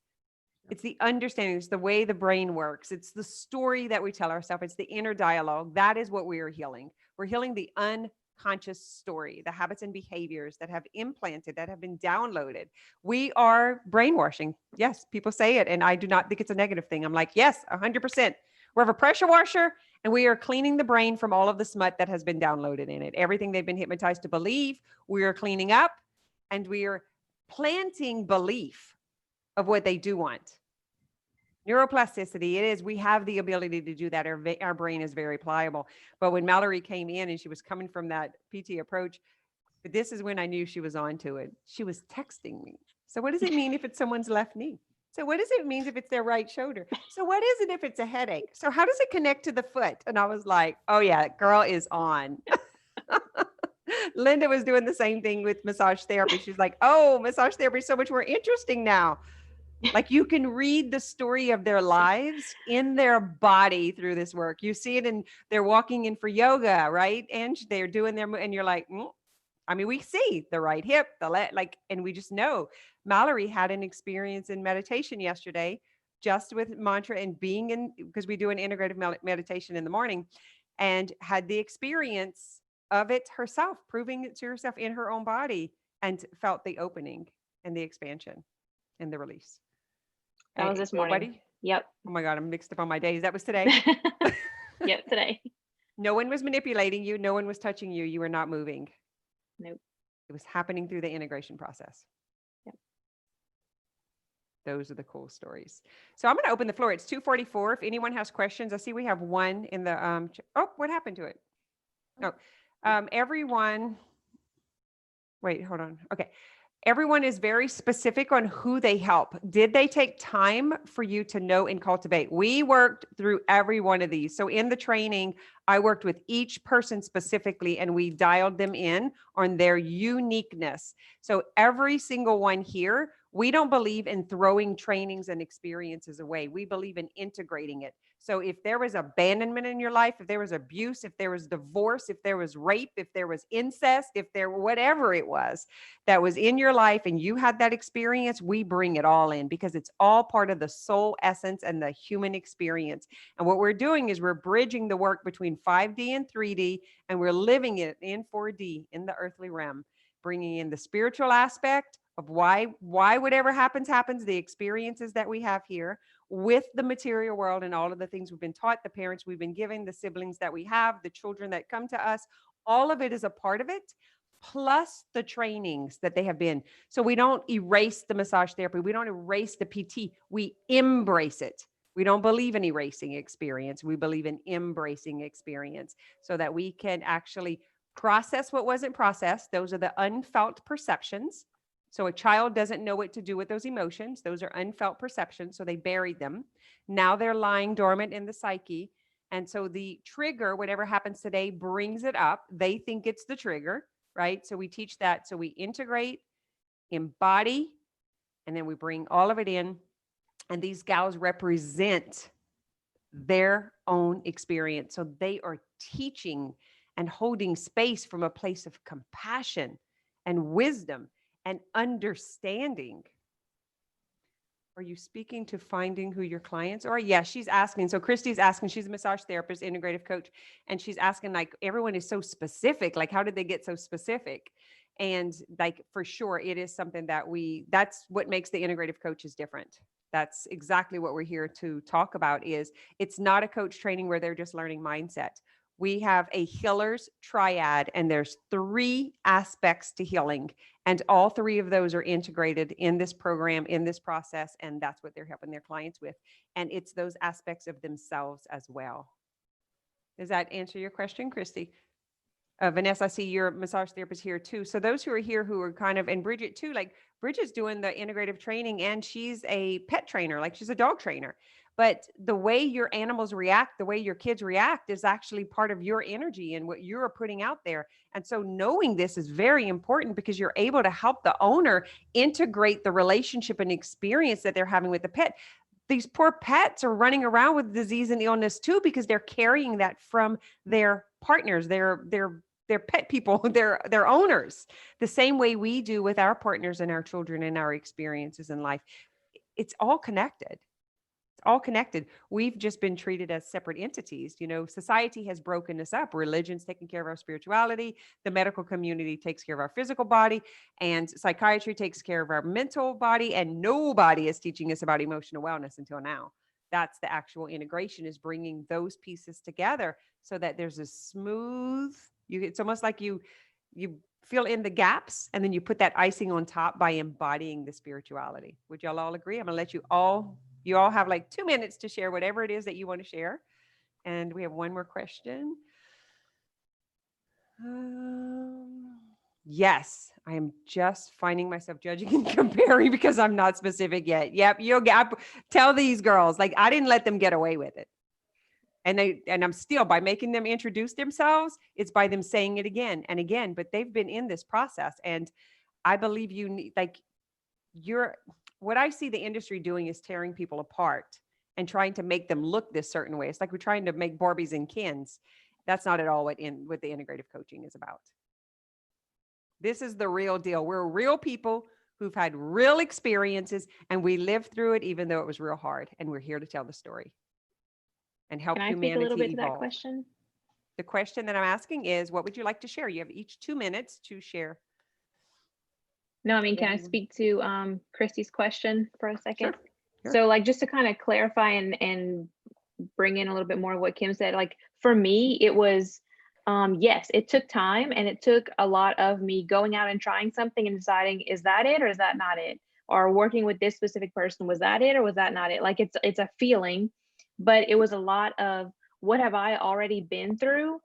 It's the understanding. It's the way the brain works. It's the story that we tell ourselves. It's the inner dialogue. That is what we are healing. We're healing the unconscious story, the habits and behaviors that have implanted, that have been downloaded. We are brainwashing. Yes, people say it, and I do not think it's a negative thing. I'm like, yes, 100%. We have a pressure washer, and we are cleaning the brain from all of the smut that has been downloaded in it. Everything they've been hypnotized to believe, we are cleaning up, and we are planting belief of what they do want. Neuroplasticity, it is, we have the ability to do that. Our brain is very pliable. But when Malerie came in and she was coming from that PT approach, this is when I knew she was onto it. She was texting me. So what does it mean if it's someone's left knee? So what does it mean if it's their right shoulder? So what is it if it's a headache? So how does it connect to the foot? And I was like, oh yeah, girl is on. Lynda was doing the same thing with massage therapy. She's like, oh, massage therapy is so much more interesting now. Like you can read the story of their lives in their body through this work. You see it, and they're walking in for yoga, right? And they're doing and you're like, I mean, we see the right hip, and we just know. Malerie had an experience in meditation yesterday just with mantra and being in, because we do an integrative meditation in the morning, and had the experience of it herself, proving it to herself in her own body, and felt the opening and the expansion and the release. That was this morning. Nobody? Yep. Oh my God, I'm mixed up on my days. That was today. Yep, today. No one was manipulating you. No one was touching you. You were not moving. Nope. It was happening through the integration process. Yep. Those are the cool stories. So I'm going to open the floor. It's 2:44. If anyone has questions, I see we have one in the, oh, what happened to it? No, everyone, wait, hold on. Okay. Everyone is very specific on who they help. Did they take time for you to know and cultivate? We worked through every one of these. So in the training, I worked with each person specifically, and we dialed them in on their uniqueness. So every single one here, we don't believe in throwing trainings and experiences away. We believe in integrating it. So if there was abandonment in your life, if there was abuse, if there was divorce, if there was rape, if there was incest, if there whatever it was that was in your life and you had that experience, we bring it all in because it's all part of the soul essence and the human experience. And what we're doing is we're bridging the work between 5D and 3D, and we're living it in 4D in the earthly realm, bringing in the spiritual aspect of why whatever happens, the experiences that we have here with the material world and all of the things we've been taught, the parents we've been given, the siblings that we have, the children that come to us, all of it is a part of it, plus the trainings that they have been. So we don't erase the massage therapy. We don't erase the PT. We embrace it. We don't believe in erasing experience. We believe in embracing experience so that we can actually process what wasn't processed. Those are the unfelt perceptions. So a child doesn't know what to do with those emotions. Those are unfelt perceptions. So they buried them. Now they're lying dormant in the psyche. And so the trigger, whatever happens today, brings it up. They think it's the trigger, right? So we teach that. So we integrate, embody, and then we bring all of it in. And these gals represent their own experience. So they are teaching and holding space from a place of compassion and wisdom and understanding. Are you speaking to finding who your clients are? Yeah, she's asking. So Christy's asking, she's a massage therapist, integrative coach, and she's asking, like, everyone is so specific. Like, how did they get so specific? And like, for sure, it is something that that's what makes the integrative coaches different. That's exactly what we're here to talk about. Is it's not a coach training where they're just learning mindset. We have a healer's triad, and there's 3 aspects to healing. And all 3 of those are integrated in this program, in this process. And that's what they're helping their clients with. And it's those aspects of themselves as well. Does that answer your question, Christy? Vanessa, I see your massage therapist here too. So those who are here who are kind of, and Bridget too, like Bridget's doing the integrative training and she's a pet trainer, like she's a dog trainer. But the way your animals react, the way your kids react is actually part of your energy and what you're putting out there. And so knowing this is very important because you're able to help the owner integrate the relationship and experience that they're having with the pet. These poor pets are running around with disease and illness too, because they're carrying that from their partners, their pet people, their owners, the same way we do with our partners and our children and our experiences in life. It's all connected. It's all connected. We've just been treated as separate entities. You know, society has broken us up. Religion's taking care of our spirituality. The medical community takes care of our physical body, and psychiatry takes care of our mental body. And nobody is teaching us about emotional wellness until now. That's the actual integration, is bringing those pieces together so that there's a smooth, it's almost like you fill in the gaps and then you put that icing on top by embodying the spirituality. Would y'all all agree? I'm going to let you all have like 2 minutes to share whatever it is that you want to share. And we have one more question. Yes, I am just finding myself judging and comparing because I'm not specific yet. Yep, tell these girls, like, I didn't let them get away with it. And I'm still, by making them introduce themselves, it's by them saying it again and again, but they've been in this process. And I believe you need, what I see the industry doing is tearing people apart and trying to make them look this certain way. It's like we're trying to make Barbies and Kens. That's not at all what the integrative coaching is about. This is the real deal. We're real people who've had real experiences, and we lived through it, even though it was real hard. And we're here to tell the story and help Can I speak humanity a little bit to that evolve. question? The question that I'm asking is, what would you like to share? You have each 2 minutes to share. No, I mean, can I speak to Christy's question for a second? Sure. So like, just to kind of clarify and bring in a little bit more of what Kim said, like for me, it was, yes, it took time, and it took a lot of me going out and trying something and deciding, is that it or is that not it? Or working with this specific person, was that it or was that not it? Like it's a feeling, but it was a lot of, what have I already been through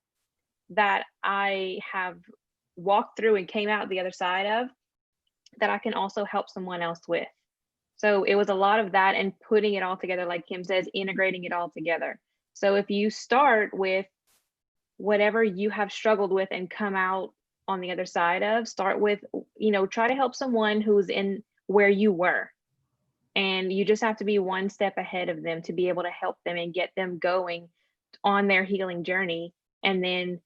that I have walked through and came out the other side of, that I can also help someone else with. So it was a lot of that, and putting it all together, like Kim says, integrating it all together. So if you start with whatever you have struggled with and come out on the other side of, start with, try to help someone who's in where you were. And you just have to be one step ahead of them to be able to help them and get them going on their healing journey. And then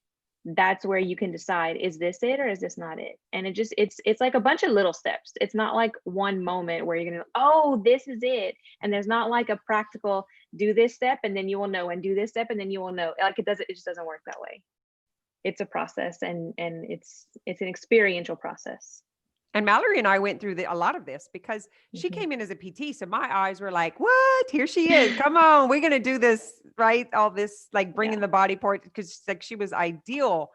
that's where you can decide, is this it or is this not it? And it's like a bunch of little steps. It's not like one moment where you're gonna, oh, this is it. And there's not like a practical, do this step and then you will know, and do this step and then you will know. Like it just doesn't work that way. It's a process, and it's an experiential process. And Malerie and I went through a lot of this because she came in as a PT. So my eyes were like, what? Here she is. Come on. We're going to do this, right? All this, like bringing the body part, because like she was ideal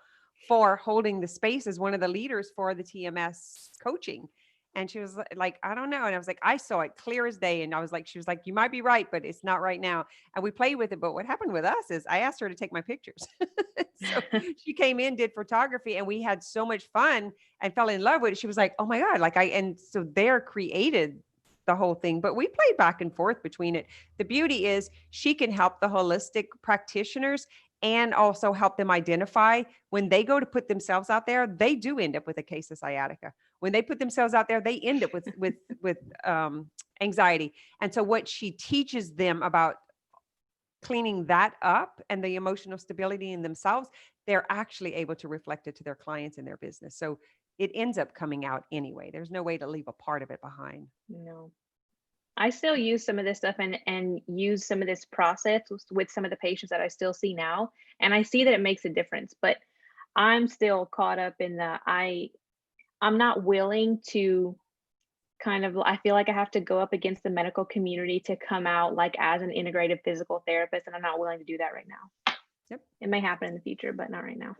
for holding the space as one of the leaders for the TMS coaching. And she was like, I don't know. And I was like, I saw it clear as day. And I was like, she was like, you might be right, but it's not right now. And we played with it. But what happened with us is I asked her to take my pictures. So she came in, did photography, and we had so much fun and fell in love with it. She was like, oh my God, and so there created the whole thing, but we played back and forth between it. The beauty is she can help the holistic practitioners and also help them identify when they go to put themselves out there, they do end up with a case of sciatica. When they put themselves out there, they end up with anxiety. And so what she teaches them about cleaning that up and the emotional stability in themselves, they're actually able to reflect it to their clients and their business. So it ends up coming out anyway. There's no way to leave a part of it behind. No. I still use some of this stuff and use some of this process with some of the patients that I still see now. And I see that it makes a difference, but I'm still caught up in I'm not willing to I feel like I have to go up against the medical community to come out like as an integrative physical therapist. And I'm not willing to do that right now. Yep. It may happen in the future, but not right now.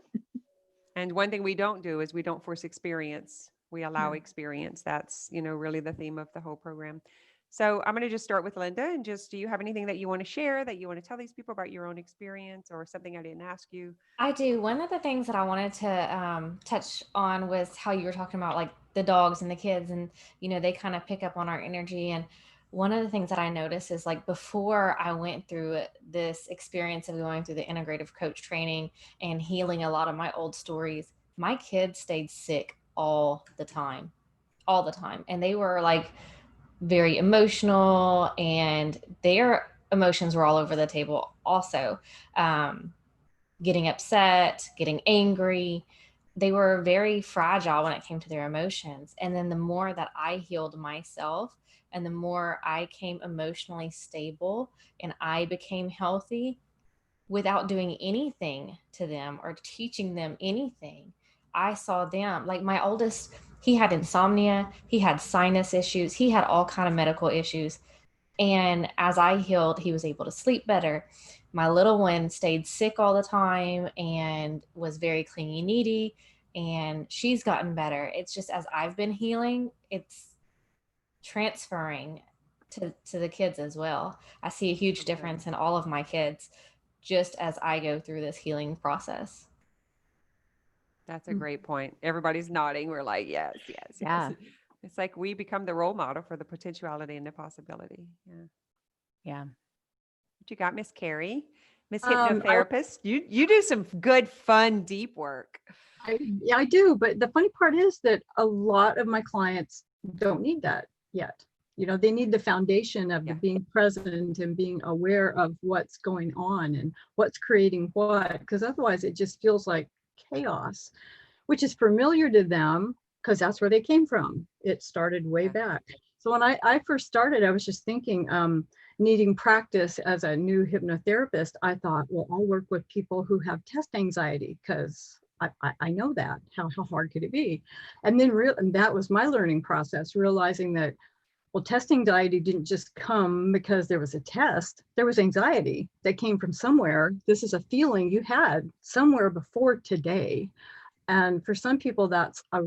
And one thing we don't do is we don't force experience. We allow experience. That's, really the theme of the whole program. So I'm going to just start with Lynda, and do you have anything that you want to share, that you want to tell these people about your own experience, or something I didn't ask you? I do. One of the things that I wanted to touch on was how you were talking about like the dogs and the kids, and, they kind of pick up on our energy. And one of the things that I noticed is like before I went through this experience of going through the integrative coach training and healing a lot of my old stories, my kids stayed sick all the time. And they were like very emotional, and their emotions were all over the table also. Getting upset, getting angry. They were very fragile when it came to their emotions. And then the more that I healed myself and the more I came emotionally stable and I became healthy without doing anything to them or teaching them anything, I saw them, like my oldest, he had insomnia, he had sinus issues, he had all kind of medical issues. And as I healed, he was able to sleep better. My little one stayed sick all the time and was very clingy needy, and she's gotten better. It's just as I've been healing, it's transferring to the kids as well. I see a huge difference in all of my kids just as I go through this healing process. That's a great point. Everybody's nodding. We're like, yes. Yeah. It's like we become the role model for the potentiality and the possibility. Yeah. What you got, Miss Carrie? Miss Hypnotherapist? You do some good, fun, deep work. I do. But the funny part is that a lot of my clients don't need that yet. They need the foundation of the being present and being aware of what's going on and what's creating what, because otherwise it just feels like chaos, which is familiar to them because that's where they came from. It started way back. So when I first started, I was just thinking, needing practice as a new hypnotherapist, I thought, well, I'll work with people who have test anxiety because I know that. How hard could it be? And then and that was my learning process, realizing that, well, test anxiety didn't just come because there was a test. There was anxiety that came from somewhere. This is a feeling you had somewhere before today. And for some people, that's a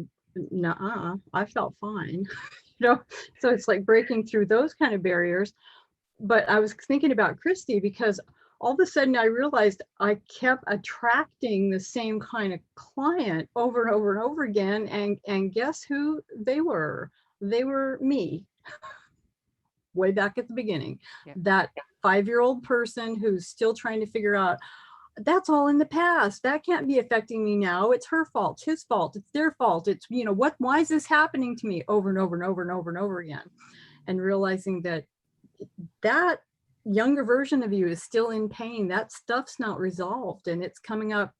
nuh-uh, I felt fine. So it's like breaking through those kind of barriers. But I was thinking about Christy because all of a sudden I realized I kept attracting the same kind of client over and over and over again. And guess who they were? They were me. Way back at the beginning. Yeah. That 5-year-old person who's still trying to figure out, that's all in the past. That can't be affecting me now. It's her fault, his fault, it's their fault. It's, why is this happening to me over and over and over and over and over again? And realizing that that younger version of you is still in pain. That stuff's not resolved, and it's coming up,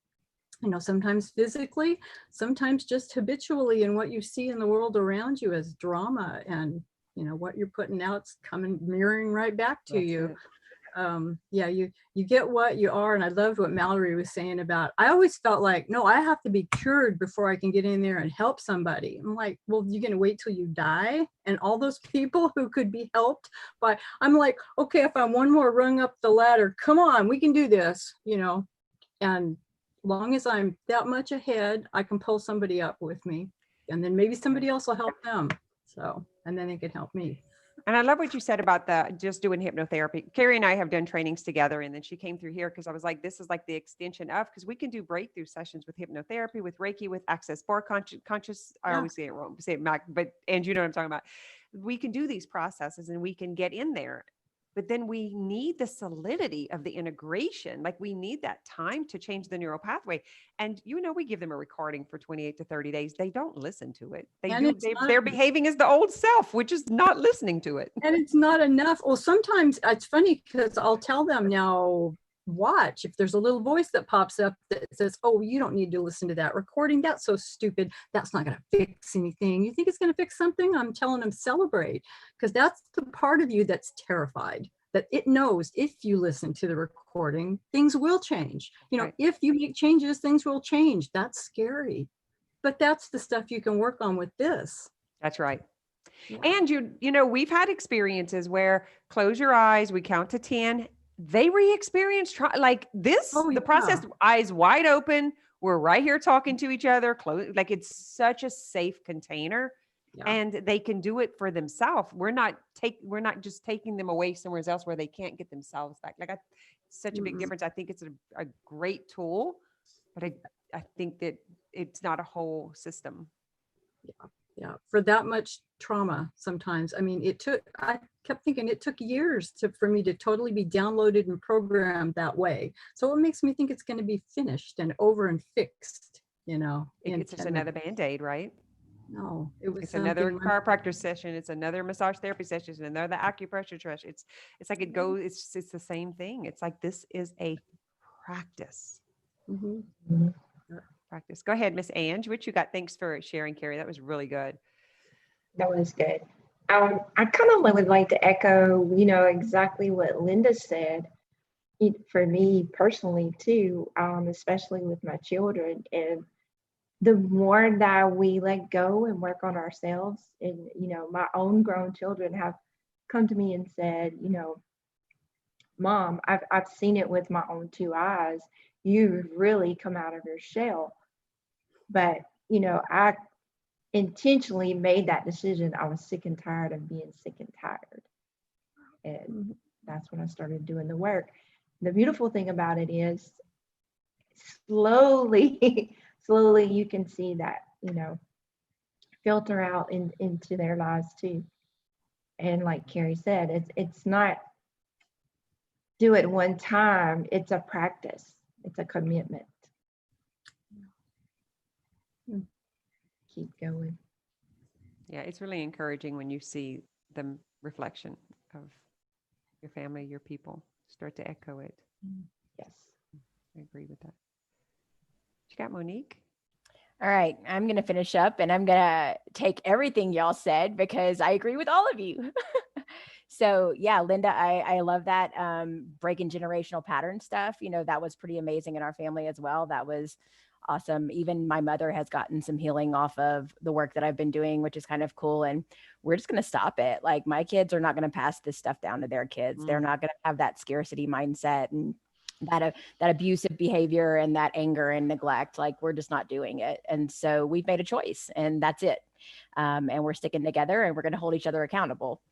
sometimes physically, sometimes just habitually in what you see in the world around you as drama, and what you're putting out's coming mirroring right back to you. You get what you are. And I loved what Malerie was saying about, I always felt like, no, I have to be cured before I can get in there and help somebody. I'm like, well, you're going to wait till you die? And all those people who could be helped by, I'm like, okay, if I'm one more rung up the ladder, come on, we can do this, and long as I'm that much ahead, I can pull somebody up with me, and then maybe somebody else will help them. So, and then they can help me. And I love what you said about just doing hypnotherapy. Carrie and I have done trainings together, and then she came through here because I was like, this is like the extension of, because we can do breakthrough sessions with hypnotherapy, with Reiki, with access bar conscious. I always say it wrong, but and you know what I'm talking about. We can do these processes and we can get in there, but then we need the solidity of the integration. Like we need that time to change the neural pathway. And we give them a recording for 28 to 30 days. They don't listen to it. They're behaving as the old self, which is not listening to it. And it's not enough. Well, sometimes it's funny because I'll tell them, now watch, if there's a little voice that pops up that says, oh, you don't need to listen to that recording. That's so stupid. That's not going to fix anything. You think it's going to fix something? I'm telling them celebrate, because that's the part of you that's terrified, that it knows if you listen to the recording, things will change. Right. If you make changes, things will change. That's scary. But that's the stuff you can work on with this. That's right. Yeah. And we've had experiences where close your eyes, we count to 10, they re-experience like this, the process, eyes wide open. We're right here talking to each other, close, like it's such a safe container. Yeah. And they can do it for themselves. We're not just taking them away somewhere else where they can't get themselves back. Like such a big difference. I think it's a great tool, but I think that it's not a whole system. Yeah. For that much trauma, sometimes. I mean, I kept thinking it took years for me to totally be downloaded and programmed that way. So it makes me think it's going to be finished and over and fixed, It's just another Band-Aid, right? No, it's another chiropractor session. It's another massage therapy session. It's another acupressure session. It's like it goes, it's the same thing. It's like, this is a practice. Mm-hmm. Practice. Go ahead, Miss Ange. What you got? Thanks for sharing, Carrie. That was really good. That was good. I kind of would like to echo, exactly what Lynda said. For me personally too, especially with my children, and the more that we let go and work on ourselves, and my own grown children have come to me and said, Mom, I've seen it with my own 2 eyes. You've really come out of your shell. But I intentionally made that decision. I was sick and tired of being sick and tired, and that's when I started doing the work. The beautiful thing about it is, slowly you can see that, filter out into their lives too. And like Carrie said, it's not do it one time, it's a practice, it's a commitment. Keep going. Yeah, it's really encouraging when you see the reflection of your family, your people start to echo it. Yes. I agree with that. You got Monique? All right, I'm going to finish up and I'm going to take everything y'all said because I agree with all of you. So yeah, Lynda, I love that breaking generational pattern stuff. You know, that was pretty amazing in our family as well. That was awesome. Even my mother has gotten some healing off of the work that I've been doing, which is kind of cool. And we're just going to stop it. Like my kids are not going to pass this stuff down to their kids. They're not going to have that scarcity mindset and that abusive behavior and that anger and neglect. Like we're just not doing it. And so we've made a choice and that's it. And we're sticking together and we're going to hold each other accountable.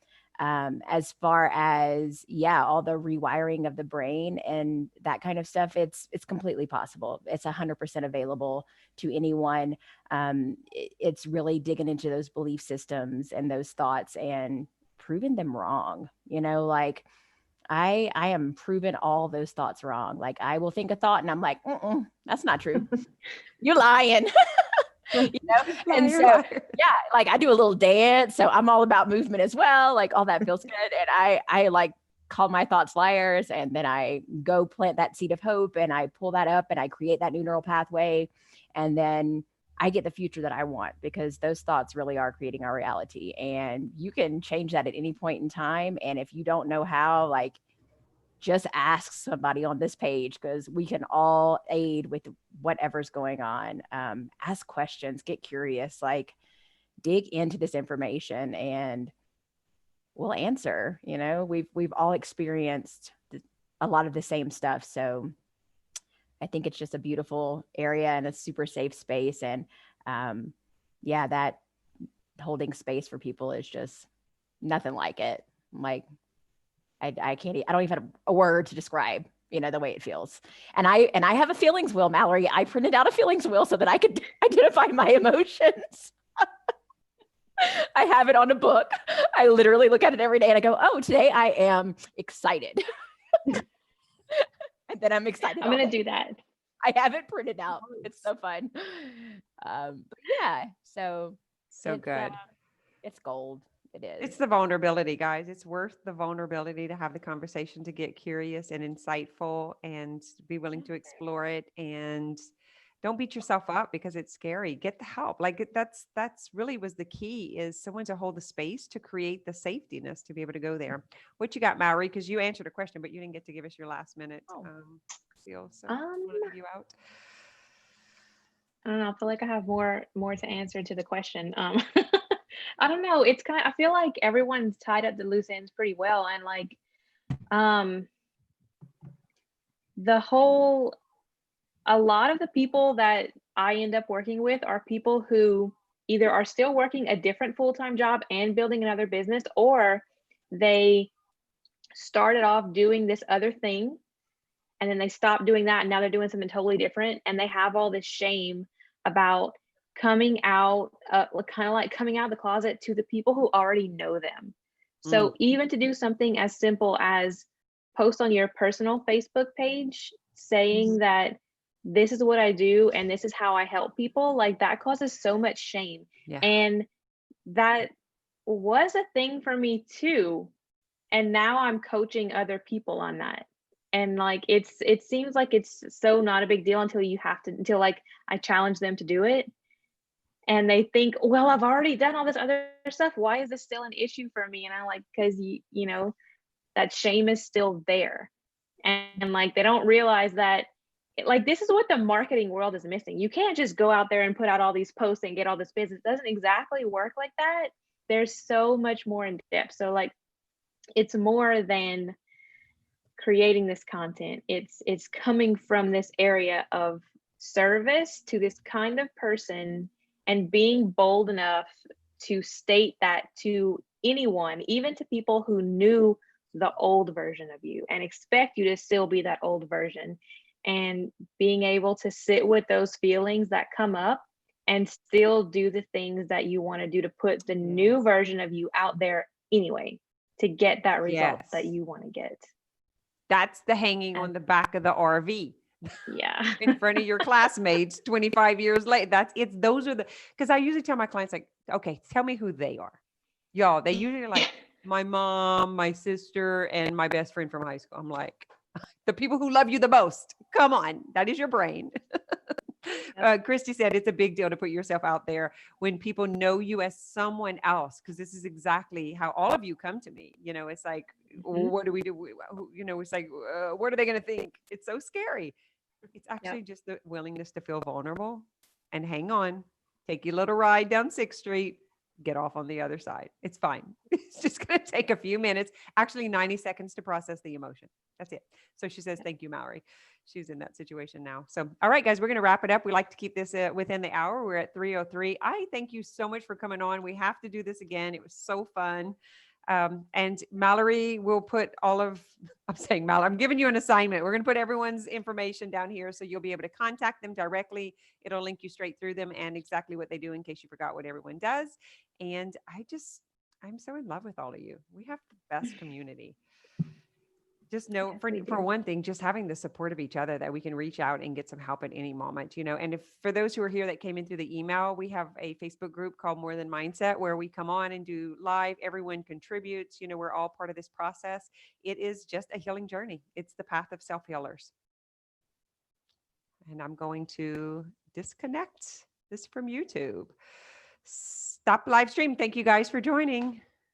As far as, yeah, all the rewiring of the brain and that kind of stuff, it's completely possible. It's 100% available to anyone. It's really digging into those belief systems and those thoughts and proving them wrong. You know, like I am proving all those thoughts wrong. Like I will think a thought and I'm like, that's not true. You're lying. You know? And so, yeah, like I do a little dance. So I'm all about movement as well. Like all that feels good. And I like call my thoughts liars. And then I go plant that seed of hope and I pull that up and I create that new neural pathway. And then I get the future that I want because those thoughts really are creating our reality. And you can change that at any point in time. And if you don't know how, like, just ask somebody on this page because we can all aid with whatever's going on. Ask questions, get curious, like dig into this information and we'll answer. You know, we've all experienced a lot of the same stuff. So I think it's just a beautiful area and a super safe space. And yeah, that holding space for people is just nothing like it. Like, I don't even have a word to describe, you know, the way it feels. And I have a feelings wheel, Malerie. I printed out a feelings wheel so that I could identify my emotions. I have it on a book. I literally look at it every day and I go, oh, today I am excited. And then I'm excited. I'm going to do that. I have it printed out. It's so fun. But yeah, so good. It's gold. It is. It's the vulnerability, guys. It's worth the vulnerability to have the conversation, to get curious and insightful and be willing to explore it. And don't beat yourself up because it's scary. Get the help. Like that's really was the key, is someone to hold the space to create the safetyness to be able to go there. What you got, Malerie? Because you answered a question, but you didn't get to give us your last minute seal. So I want to leave you out. I don't know. I feel like I have more to answer to the question. I don't know. It's I feel like everyone's tied up the loose ends pretty well. And like, a lot of the people that I end up working with are people who either are still working a different full-time job and building another business, or they started off doing this other thing and then they stopped doing that and now they're doing something totally different. And they have all this shame about coming out, kind of like coming out of the closet to the people who already know them. So even to do something as simple as post on your personal Facebook page saying that this is what I do and this is how I help people, like that causes so much shame. Yeah. And that was a thing for me too. And now I'm coaching other people on that. And like, it seems like it's so not a big deal until like I challenge them to do it. And they think, well, I've already done all this other stuff. Why is this still an issue for me? And I'm like, because you know, that shame is still there. And like, they don't realize that like, this is what the marketing world is missing. You can't just go out there and put out all these posts and get all this business. It doesn't exactly work like that. There's so much more in depth. So like, it's more than creating this content. It's coming from this area of service to this kind of person and being bold enough to state that to anyone, even to people who knew the old version of you and expect you to still be that old version, and being able to sit with those feelings that come up and still do the things that you want to do to put the new version of you out there anyway, to get that result that you want to get. That's the hanging on the back of the RV. Yeah. In front of your classmates 25 years later. Those are because I usually tell my clients, like, okay, tell me who they are. Y'all, they usually are like my mom, my sister, and my best friend from high school. I'm like, the people who love you the most. Come on. That is your brain. Christy said it's a big deal to put yourself out there when people know you as someone else, because this is exactly how all of you come to me. You know, it's like, what do we do? You know, it's like, what are they going to think? It's so scary. It's actually just the willingness to feel vulnerable and hang on, take your little ride down 6th Street, get off on the other side. It's fine. It's just going to take a few minutes, actually 90 seconds to process the emotion. That's it. So she says, thank you, Malerie. She's in that situation now. So, all right, guys, we're going to wrap it up. We like to keep this within the hour. We're at 3:03. I thank you so much for coming on. We have to do this again. It was so fun. And Malerie will put I'm saying Malerie, I'm giving you an assignment. We're going to put everyone's information down here so you'll be able to contact them directly. It'll link you straight through them and exactly what they do in case you forgot what everyone does. And I'm so in love with all of you. We have the best community. Just know, for one thing, just having the support of each other, that we can reach out and get some help at any moment, you know. And if for those who are here that came in through the email, we have a Facebook group called More Than Mindset, where we come on and do live. Everyone contributes. You know, we're all part of this process. It is just a healing journey. It's the path of self-healers. And I'm going to disconnect this from YouTube. Stop live stream. Thank you guys for joining.